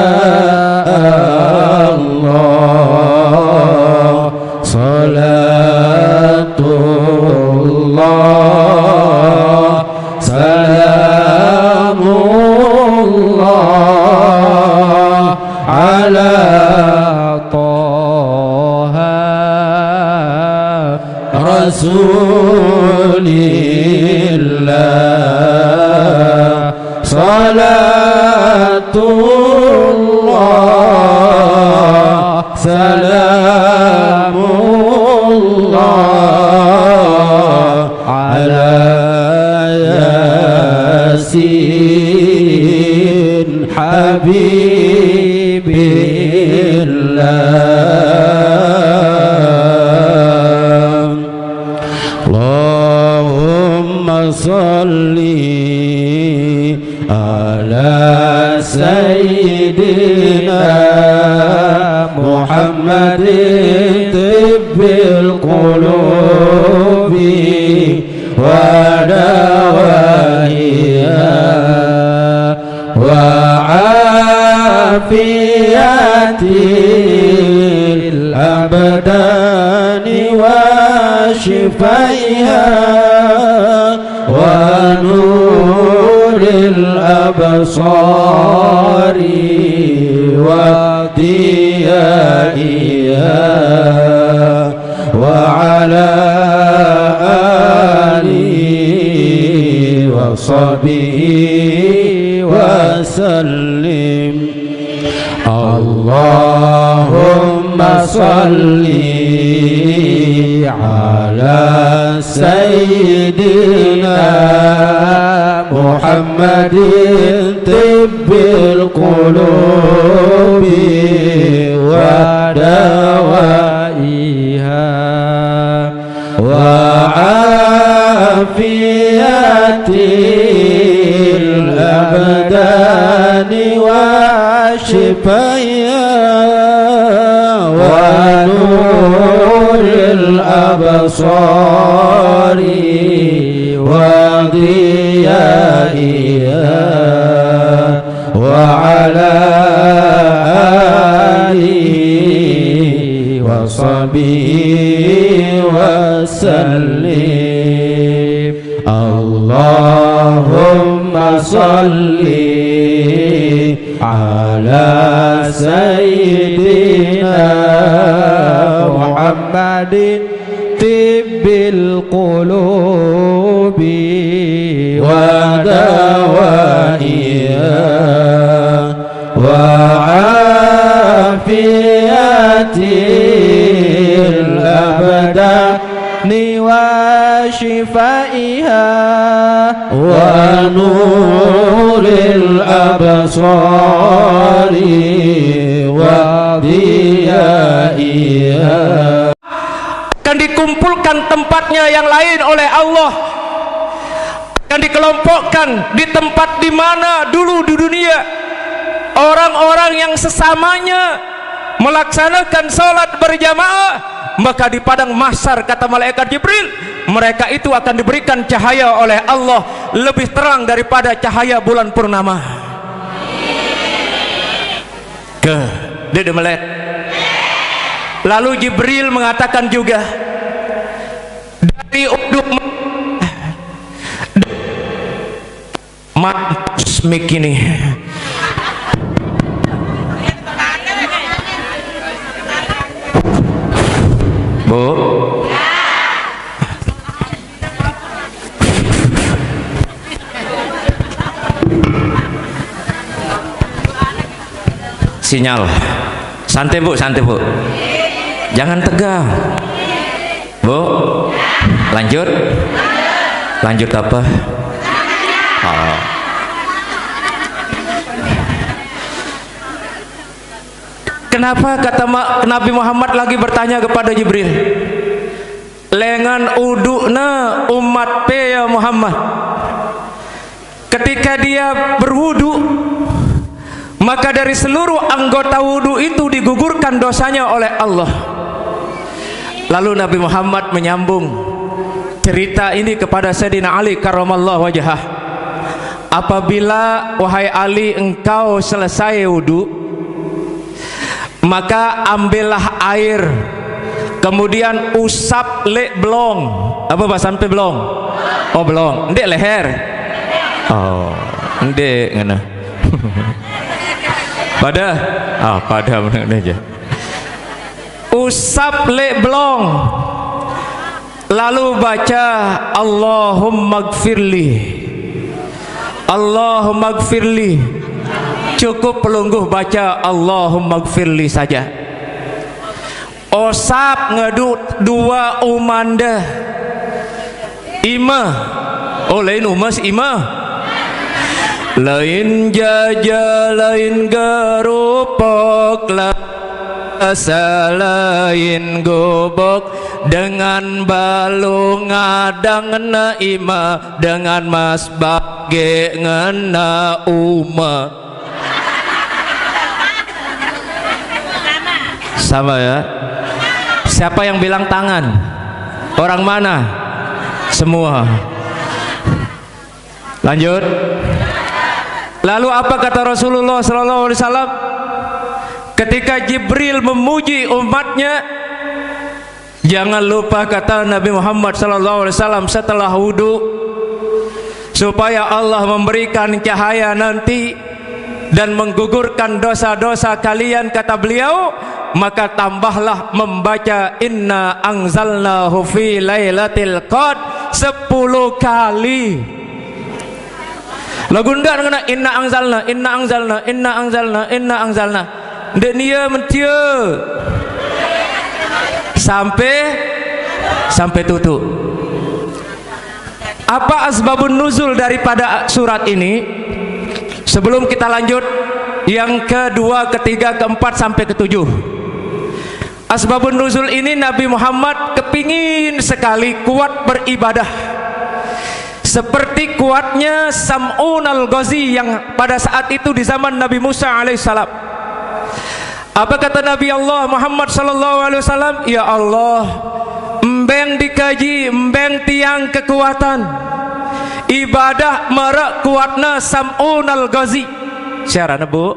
الله صلاة الله سلام الله على طه رسول الله صلاة الله سلام الله على ياسين حبيب الله اللهم salli ala sayyidina Muhammadin tibbil qulubi wa dawaiha wa afiyatil abdani wa shifaiha wa nuril absari wa diyaiha wa ala alihi wa sahbihi wa sallim. Allahumma salli ala sayyidina Muhammadin tibbil qulubi wa dawaiha wa afiyatil abdani wa shifaiha wa nuril absari wa diyaiha wa ala alihi wa sahbihi wa sallim. Allahumma salli ala sayyidina Muhammadin tibbil qulubi wa dawaiha wa afiyatil abdani wa shifaiha wa nuril absari wa diyaiha. Akan dikumpulkan tempatnya yang lain oleh Allah, akan dikelompokkan di tempat di mana dulu di dunia orang-orang yang sesamanya melaksanakan salat berjamaah, maka di padang mahsyar kata malaikat Jibril, mereka itu akan diberikan cahaya oleh Allah lebih terang daripada cahaya bulan purnama. Ke dia melek. Lalu Jibril mengatakan juga dari uduk mampus mik ini. Bu, sinyal. Santai bu, santai bu, jangan tegang bu. Lanjut, lanjut apa? Oh. Kenapa kata Nabi Muhammad lagi bertanya kepada Jibril, lengan udukna umat pe ya Muhammad, ketika dia berwudu maka dari seluruh anggota wudu itu digugurkan dosanya oleh Allah. Lalu Nabi Muhammad menyambung cerita ini kepada Sayyidina Ali karramallahu wajhah. Apabila wahai Ali engkau selesai wudu, maka ambillah air, kemudian usap lek belong. Apa bahasa sampai belong? Oh belong, ndek leher. Oh, ndek ngana. Pada, pada benar aja. Usap lek belong, lalu baca Allahumma gfirli, Allahumma gfirli. Cukup pelungguh baca Allahumma gfirli saja. Osap ngedut dua umanda ima. Oh lain umas ima. Lain jaja lain garupok selain gubuk dengan balung ngadang ngena ima dengan mas bage ngena uma. Sama ya. Siapa yang bilang tangan? Orang mana? Semua. Lanjut. Lalu apa kata Rasulullah sallallahu alaihi wasallam ketika Jibril memuji umatnya? Jangan lupa kata Nabi Muhammad sallallahu alaihi wasallam setelah wudu, supaya Allah memberikan cahaya nanti dan menggugurkan dosa-dosa kalian, kata beliau, maka tambahlah membaca inna anzalnahu fi lailatul qadr 10 kali. Lagu ndak kena inna anzalna inna anzalna inna anzalna inna anzalna dek nia mentia sampai tutup. Apa asbabun nuzul daripada surat ini? Sebelum kita lanjut yang kedua, ketiga, keempat sampai ketujuh. Asbabun nuzul ini Nabi Muhammad kepingin sekali kuat beribadah seperti kuatnya Sam'un al-Ghazi yang pada saat itu di zaman Nabi Musa alaihissalam. Apa kata Nabi Allah Muhammad sallallahu alaihi wasallam? Ya Allah, embeng dikaji, embeng tiang kekuatan ibadah merak kuatna Sam'un al-Ghazi. Siarana bu?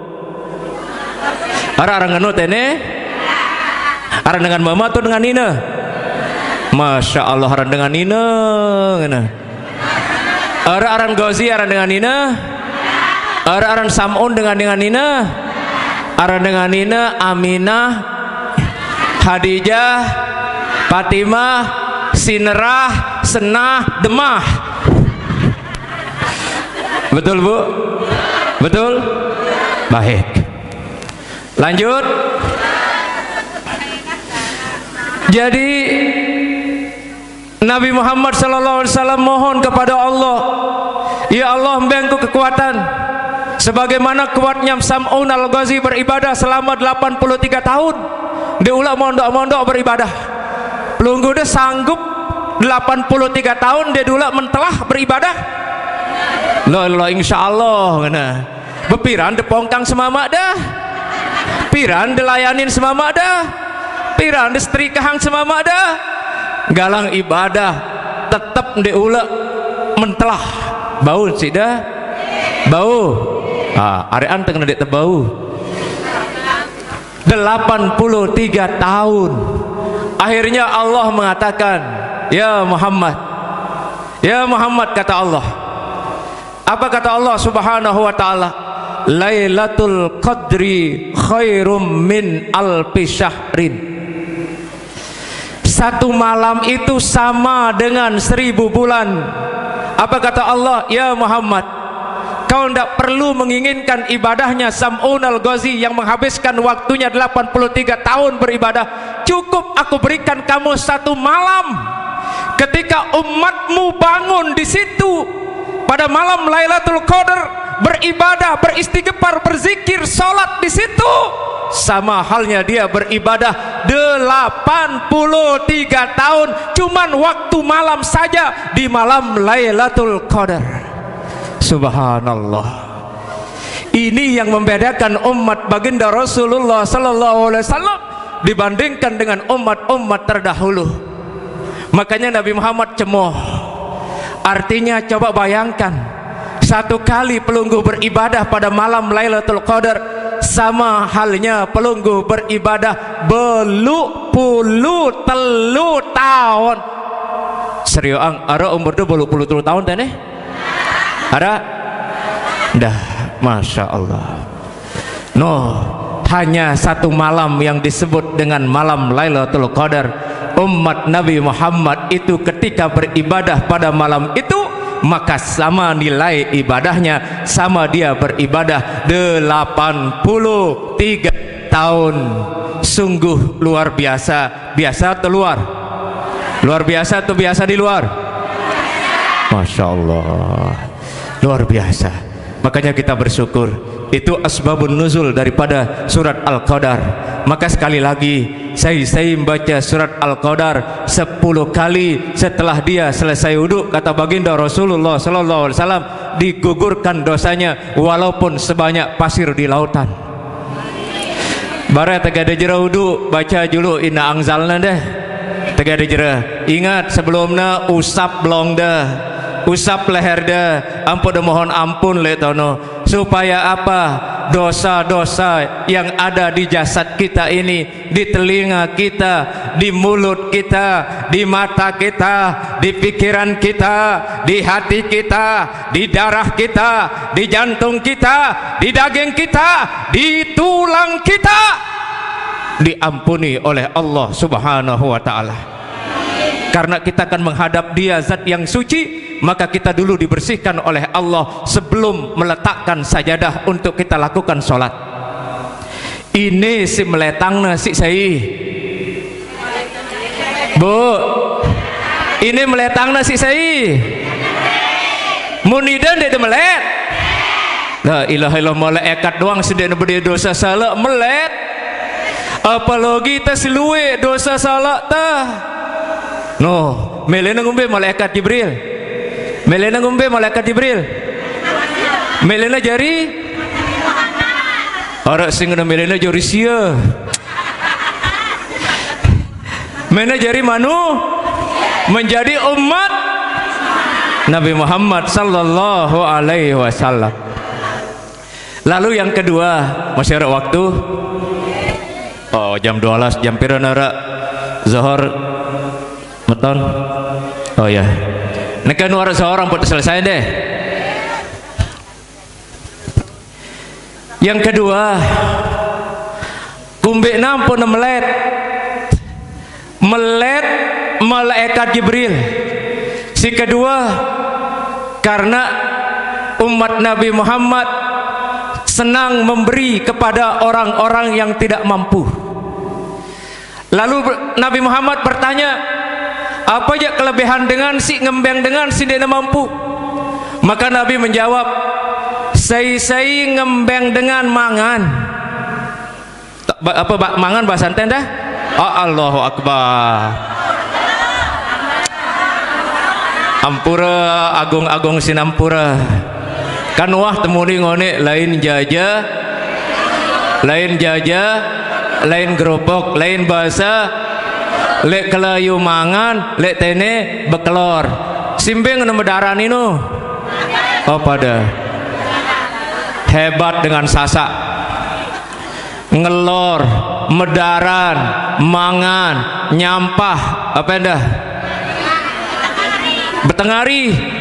Orang nganut ini? Orang dengan mama atau dengan nina? Masya Allah, orang dengan nina. Orang Ghazi, orang dengan nina. Orang Sam'un dengan nina. Orang dengan nina Aminah, Khadijah, Fatimah, Sinerah, Senah, Demah. Betul bu? Betul? Baik. Lanjut. Jadi Nabi Muhammad sallallahu alaihi wasallam mohon kepada Allah, ya Allah, memberiku kekuatan sebagaimana kuatnya Sam'un al-Ghazi beribadah selama 83 tahun. Dia ulah mondok-mondok beribadah. Pelunggu dia sanggup 83 tahun dia dulu mentelah beribadah. Loh insyaallah ngana. Bepiran dipongkang semama dah. Piran dilayanin semama dah. Piran disetrikahang semama dah. Galang ibadah tetap diulek mentelah. Bau sih dah. Bau. Arean tengah dek tebau. 83 tahun. Akhirnya Allah mengatakan, ya Muhammad. Ya Muhammad, kata Allah. Apa kata Allah Subhanahu wa taala? Lailatul Qadri khairum min alfi syahrin. Satu malam itu sama dengan 1000 bulan. Apa kata Allah? Ya Muhammad, kau tidak perlu menginginkan ibadahnya Sam'un al-Ghazi yang menghabiskan waktunya 83 tahun beribadah. Cukup aku berikan kamu satu malam. Ketika umatmu bangun di situ pada malam Lailatul Qadar, beribadah, beristighfar, berzikir, salat di situ, sama halnya dia beribadah 83 tahun, cuman waktu malam saja di malam Lailatul Qadar. Subhanallah. Ini yang membedakan umat baginda Rasulullah sallallahu alaihi wasallam dibandingkan dengan umat-umat terdahulu. Makanya Nabi Muhammad cemoh. Artinya coba bayangkan, satu kali pelunggu beribadah pada malam Lailatul Qadar sama halnya pelunggu beribadah beluk telu tahun. Serius ada umur 23 tahun teh? Ada? Dah, Masya Allah. Hanya satu malam yang disebut dengan malam Lailatul Qadar. Umat Nabi Muhammad itu ketika beribadah pada malam itu, maka sama nilai ibadahnya, sama dia beribadah 83 tahun. Sungguh luar biasa. Biasa atau luar? Luar biasa atau biasa di luar? Masya Allah, luar biasa. Makanya kita bersyukur. Itu asbabun nuzul daripada surat Al-Qadar. Maka sekali lagi saya membaca surat Al-Qadar 10 kali. Setelah dia selesai wudhu, kata baginda Rasulullah sallallahu alaihi wasallam, digugurkan dosanya walaupun sebanyak pasir di lautan. Bara tegada jera wudhu baca dulu inna angzalna deh. Tegada jera. Ingat sebelumnya usap belong dah, usap leher dah, ampun mohon ampun le tono, supaya apa? Dosa-dosa yang ada di jasad kita ini, di telinga kita, di mulut kita, di mata kita, di pikiran kita, di hati kita, di darah kita, di jantung kita, di daging kita, di tulang kita, diampuni oleh Allah Subhanahu wa ta'ala. Karena kita akan menghadap Dia, zat yang suci, maka kita dulu dibersihkan oleh Allah sebelum meletakkan sajadah untuk kita lakukan sholat. Ini si meletangna si saya, Bu, ini meletangna si saya, munidan dia melet. La ilaha illallah, malaikat doang sedih beri dosa salah melet, apalagi ta siluwe dosa salah ta. No, melena ngumbe malaikat Jibril, melena ngumbe malaikat Jibril, melena jari orang singgung melena jari sia, melena jari manu menjadi umat Nabi Muhammad sallallahu alaihi wasallam. Lalu yang kedua, masih ada waktu. Oh, jam 12, jam pira nara Zuhur betul. Oh ya, nekan orang seorang buat selesai deh. Yang kedua, kumbe nampun melet malaikat Jibril. Si kedua, karena umat Nabi Muhammad senang memberi kepada orang-orang yang tidak mampu. Lalu Nabi Muhammad bertanya, apa aja kelebihan dengan si ngembeng dengan si dena mampu? Maka Nabi menjawab, saya ngembeng dengan mangan. Apa mangan bahasa enten dah? Oh, Allahu Akbar. Ampura agung-agung sinampura. Kan wah temuni ngone lain jaja, lain gerobok, lain bahasa, lek kelayu mangan, lek tene bekelor. Simbeng nemu darah nino. Oh pada hebat dengan sasak, ngelor, medaran, mangan, nyampah, apa dah? Betengari.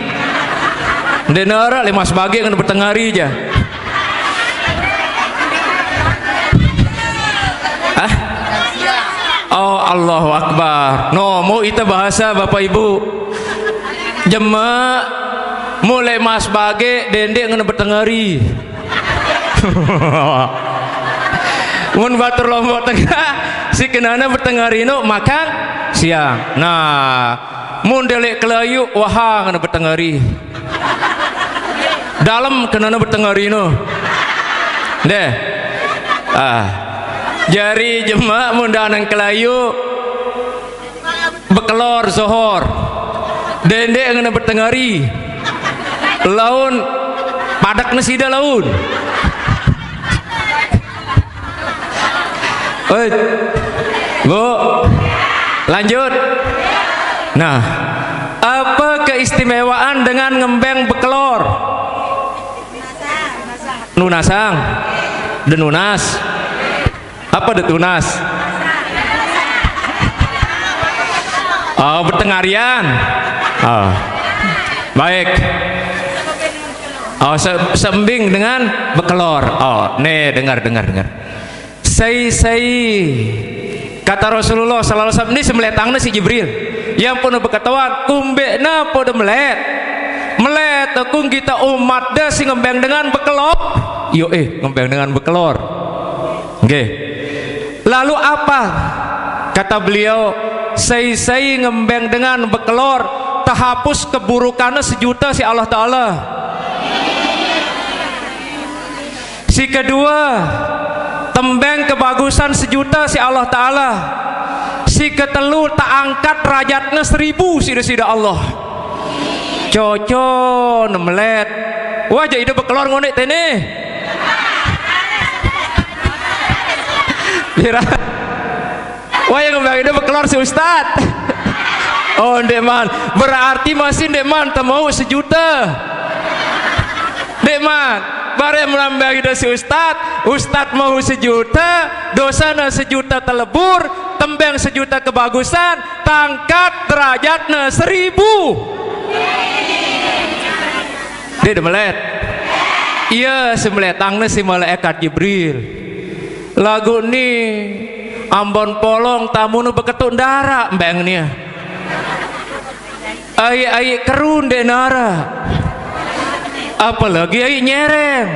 Denara 5 sebagai kan betengari aja. Ah? Oh Allahu Akbar. No, mau itu bahasa Bapak Ibu. Jema mulai mas bage dendek ngena betengari. Mun batur Lombok Tengah si kenana betengari no makan siang. Nah, mun delek kelayu wah ngena betengari. Dalam kenana betengari no. Deh. Jari jema mundanang kelayu bekelor zohor. Dendek ngena betengari. Laun padak nasida laun. Oi, Bu, lanjut. Nah, apa keistimewaan dengan ngembeng bekelor? Nunasang, denunas. Apa detunas? Oh, bertengarian. Oh, baik. Oh, sembing dengan bekelor. Oh, nih dengar. Sei kata Rasulullah sallallahu alaihi wasallam ini semeletangna si Jibril. Yang pun berkatakan kumbe na pada melet akung kita umat dah si ngembeng dengan bekelor. Yo ngembeng dengan bekelor. Oke. Lalu apa? Kata beliau, sei ngembeng dengan bekelor tahapus keburukannya 1 juta si Allah Ta'ala. Si kedua, tembeng kebagusan 1 juta si Allah Ta'ala, si ketelu tak angkat derajatnya 1000 sida Allah. Coco nemelet wajah ide bekelor ngonek tene Bira wajah ngembang ide bekelor si Ustad. Oh ndek man, berarti masih ndek man tak mau 1 juta ndek man. Bare menambah ide si Ustad, Ustad mau 1 juta, dosana 1 juta telebur, tembeng 1 juta kebagusan, tangkat derajatnya 1000. Dia demelet. Iya semeletangnya si malaikat Jibril. Lagu ni Ambon polong tamu nu beketut ndara mbeng nia. Ai kerun de nara. Apalagi ai nyerem.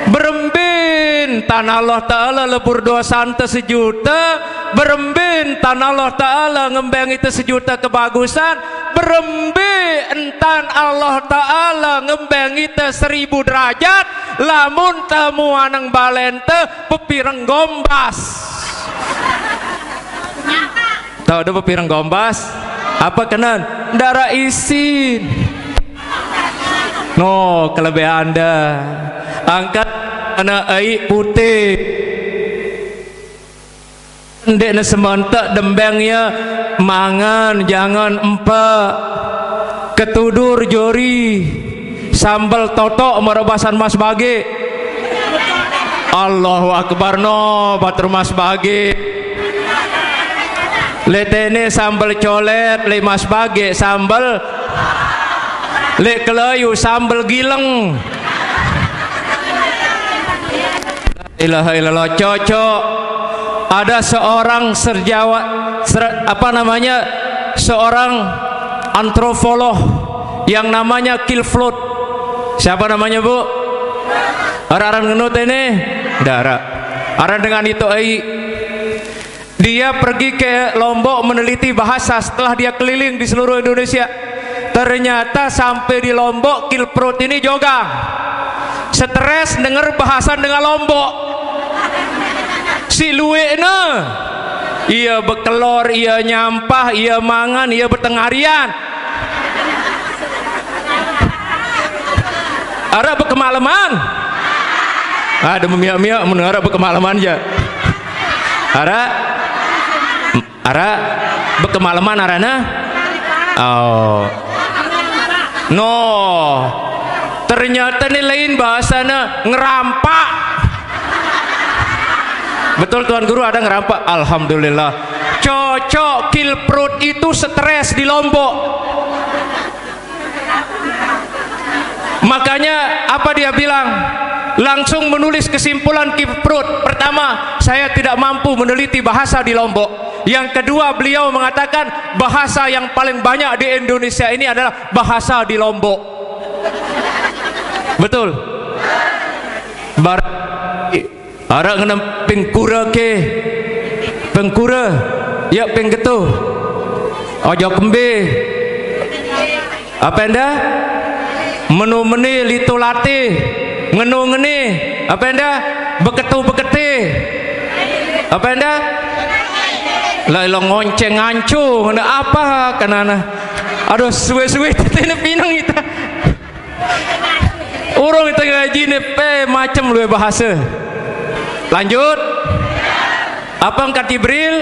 Berembin tanah Allah Ta'ala lebur dosa ante 1 juta, berembin tanah Allah Ta'ala ngembeng itu 1 juta kebagusan, berembe entan Allah Ta'ala ngembeng itu 1000 derajat, lamun tamu anang balente pepireng gombas. Tahu ada pepireng gombas? Apa kenan? Darah isin. No, kelebihan Anda angkat anak air putih ndek na sementak dembengnya mangan jangan empat ketudur jori sambal totok merebasan mas bage. Allahu Akbar no batur mas bage letene sambal colet le mas bage sambal le kelayu sambal gileng. Ilaha illallah. Cocok ada seorang seorang antropolog yang namanya Kilflot. Siapa namanya Bu? Aran ngenut ini dara aran dengan itu dia pergi ke Lombok meneliti bahasa. Setelah dia keliling di seluruh Indonesia, ternyata sampai di Lombok Kilflot ini jogang stres denger bahasan dengan Lombok. Si luwekna ia bekelor, ia nyampah, ia mangan, ia bertengarian. Ara berkemalaman. Ada memiak-miak menara berkemalaman aja. Ara berkemalaman arana. Oh. No. Ternyata ini lain bahasana ngerampak. Betul Tuan Guru ada ngerampak. Alhamdulillah. Cocok Kilprut itu stres di Lombok. Makanya apa dia bilang? Langsung menulis kesimpulan Kilprut. Pertama, saya tidak mampu meneliti bahasa di Lombok. Yang kedua, beliau mengatakan bahasa yang paling banyak di Indonesia ini adalah bahasa di Lombok. Betul. Ara ngena pengkura ke pengkura ya penggetu ojo kembe apa anda menu meni litulati ngenu ngeni apa anda beketu beketi apa anda lah ngonceng ngancu ngena apa kanana aduh suwe-suwe ini pinang kita urung kita gaji nepe macam luwe bahasa. Lanjut. Apa angkat Jibril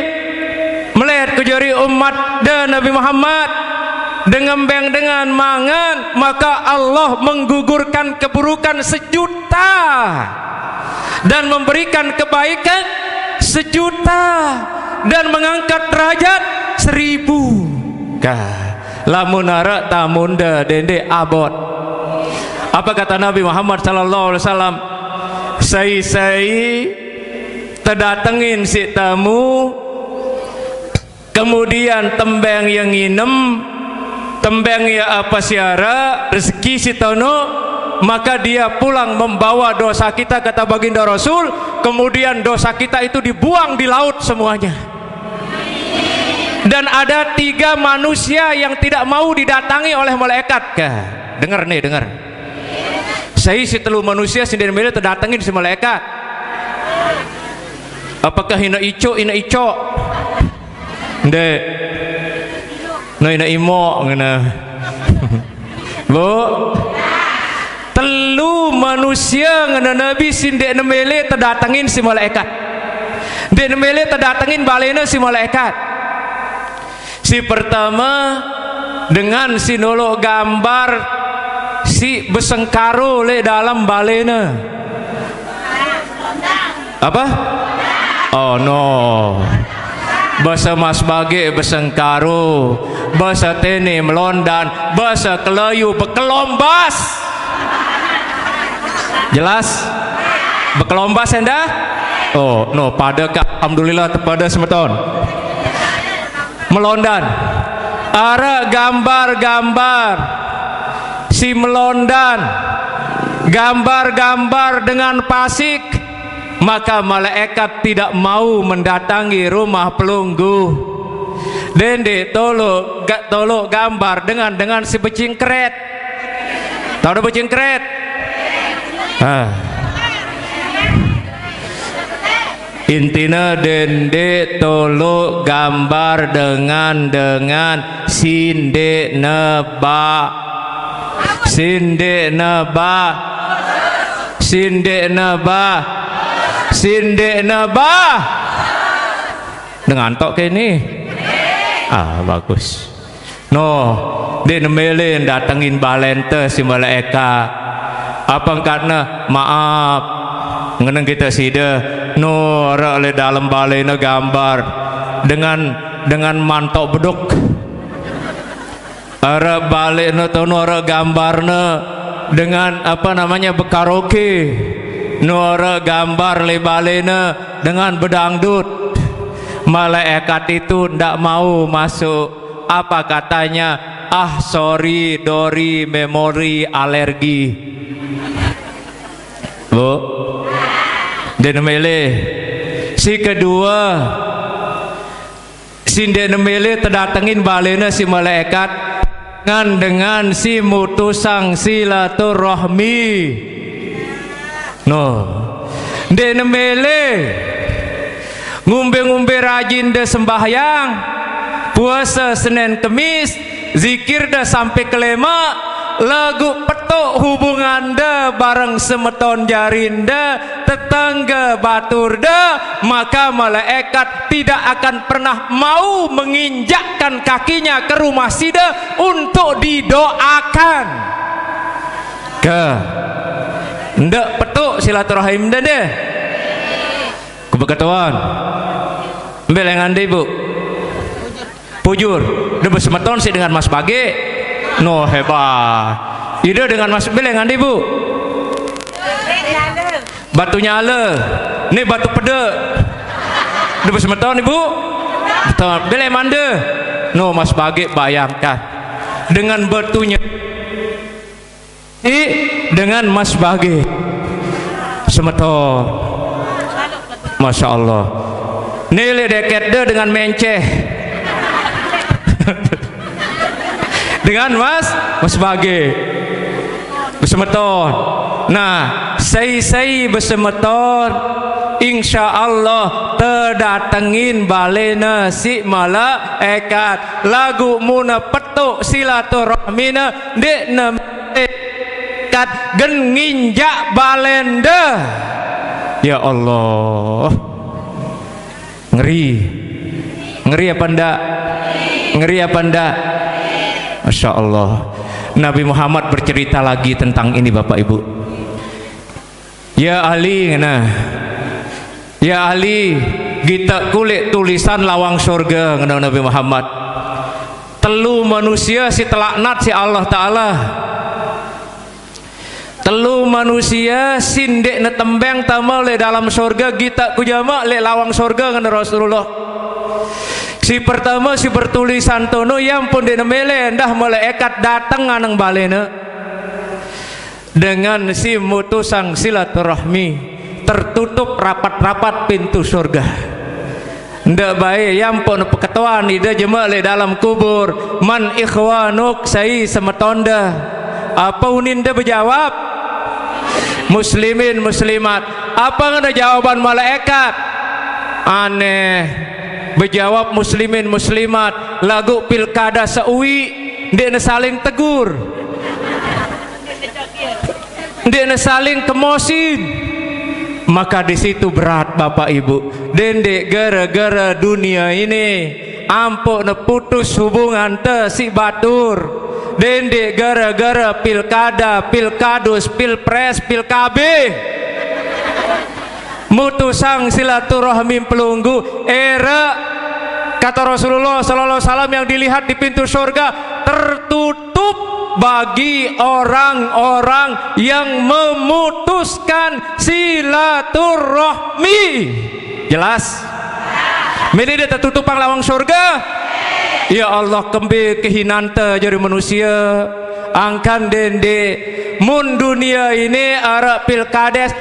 melihat kejari umat dan Nabi Muhammad dengan mangan, maka Allah menggugurkan keburukan 1 juta dan memberikan kebaikan 1 juta dan mengangkat derajat 1000. Lamun ara tamunda dende abot. Apa kata Nabi Muhammad sallallahu alaihi wasallam? Saya terdatengin si tamu, kemudian tembeng yang nginem, tembeng ya apa siara rezeki si tono, maka dia pulang membawa dosa kita, kata baginda Rasul, kemudian dosa kita itu dibuang di laut semuanya. Dan ada 3 manusia yang tidak mau didatangi oleh malaikat. Dengar nih, dengar. Saya si telu manusia sendiri terdatangin si malaikat. Apakah ina icok ndek no ina imo ngena bu telu manusia ngena nabi sindek nemele terdatangin si malaikat dek nemele terdatangin balena si malaikat. Si pertama dengan si nolok gambar si besengkaro le dalam balena apa? Oh no, bahasa Mas Bage besengkaro, bahasa Tene melondan, bahasa Kelayu bekelombas. Jelas? Bekelombas anda? Oh no, pada alhamdulillah kepada semeton. Melondan. Ara gambar-gambar si melondan, gambar-gambar dengan pasik, maka malaikat tidak mau mendatangi rumah pelunggu. Dende tolok gambar dengan si becingkret. Tahu ada becingkret? Intina dende tolok gambar dengan sinde neba dengan tok ini bagus no dia nemelin datengin balente si malaikat apa karena maaf ngeneng kita sida no ora le dalam balena gambar dengan mantok beduk ara balena tono ara gambarna dengan apa namanya bekaraoke Nora gambar lebalena dengan bedangdut. Malaikat itu ndak mau masuk. Apa katanya? Ah sorry, dori, memori, alergi. Bu, dan mele. Si kedua, si dan mele terdatengin balena si malaikat dengan si mutusang silaturahmi. No, dene mele ngumbe rajin de sembahyang, puasa Senin Kemis, zikir de sampai kelema, lagu petuk hubungan de bareng semeton jarinda, tetangga batur de, maka malaikat tidak akan pernah mau menginjakkan kakinya ke rumah sida untuk didoakan. Ndak petuk silaturahim deh. Kebeketuan. Belengan deh bu. Pujur. Debes semeton sih dengan Mas Bage. No hebat. Ide dengan Mas belengan deh bu. Batunya ale. Nih batu pede. Debes semeton ibu. Betul. Belengan deh. No Mas Bage bayangkan. Dengan batunya. Dengan Mas Bage semeton, masya Allah. Nilai deket de dengan menceh, dengan Mas Bage semeton. Nah, saya besemeton, insya Allah terdatengin balena si malaikat. Lagu muna petuk silaturahmina dekna gen nginjak balenda. Ya Allah, ngeri apa ndak? Ngeri apa ndak? Masya Allah. Nabi Muhammad bercerita lagi tentang ini Bapak Ibu. Ya Ali, nah, ya Ali, kita kulit tulisan lawang surga ngena Nabi Muhammad. Telu manusia si telaknat si Allah Ta'ala. Telu manusia sindek ne tembeng tamal le dalam surga kita kujama le lawang surga ngana Rasulullah. Si pertama si bertulisan tono yang pun dene mele ndah malaikat datang nganang balena dengan si mutusang silaturahmi tertutup rapat-rapat pintu surga. Ndak bae yang pun peketuan ida jema le dalam kubur man ikhwanuk sai semetonda. Apa uninda berjawab? Muslimin muslimat. Apa ngana jawaban malaikat? aneh bejawab muslimin muslimat lagu pilkada seuwi dia saling tegur, dia saling kemosin. Maka di situ berat Bapak Ibu. Dendek gara-gara dunia ini ampuk neputus hubungan te si batur. Dendek gara-gara pilkada, pilkadus, pilpres, pilkabe. Mutusang silaturahmi pelunggu era kata Rasulullah sallallahu alaihi wasallam yang dilihat di pintu surga tertutup bagi orang-orang yang memutuskan silaturahmi. Jelas? Ini dia tertutup pang lawang surga. Ya Allah kembe kehinanta jadi manusia. Angkan dende mun dunia ini arah pilkades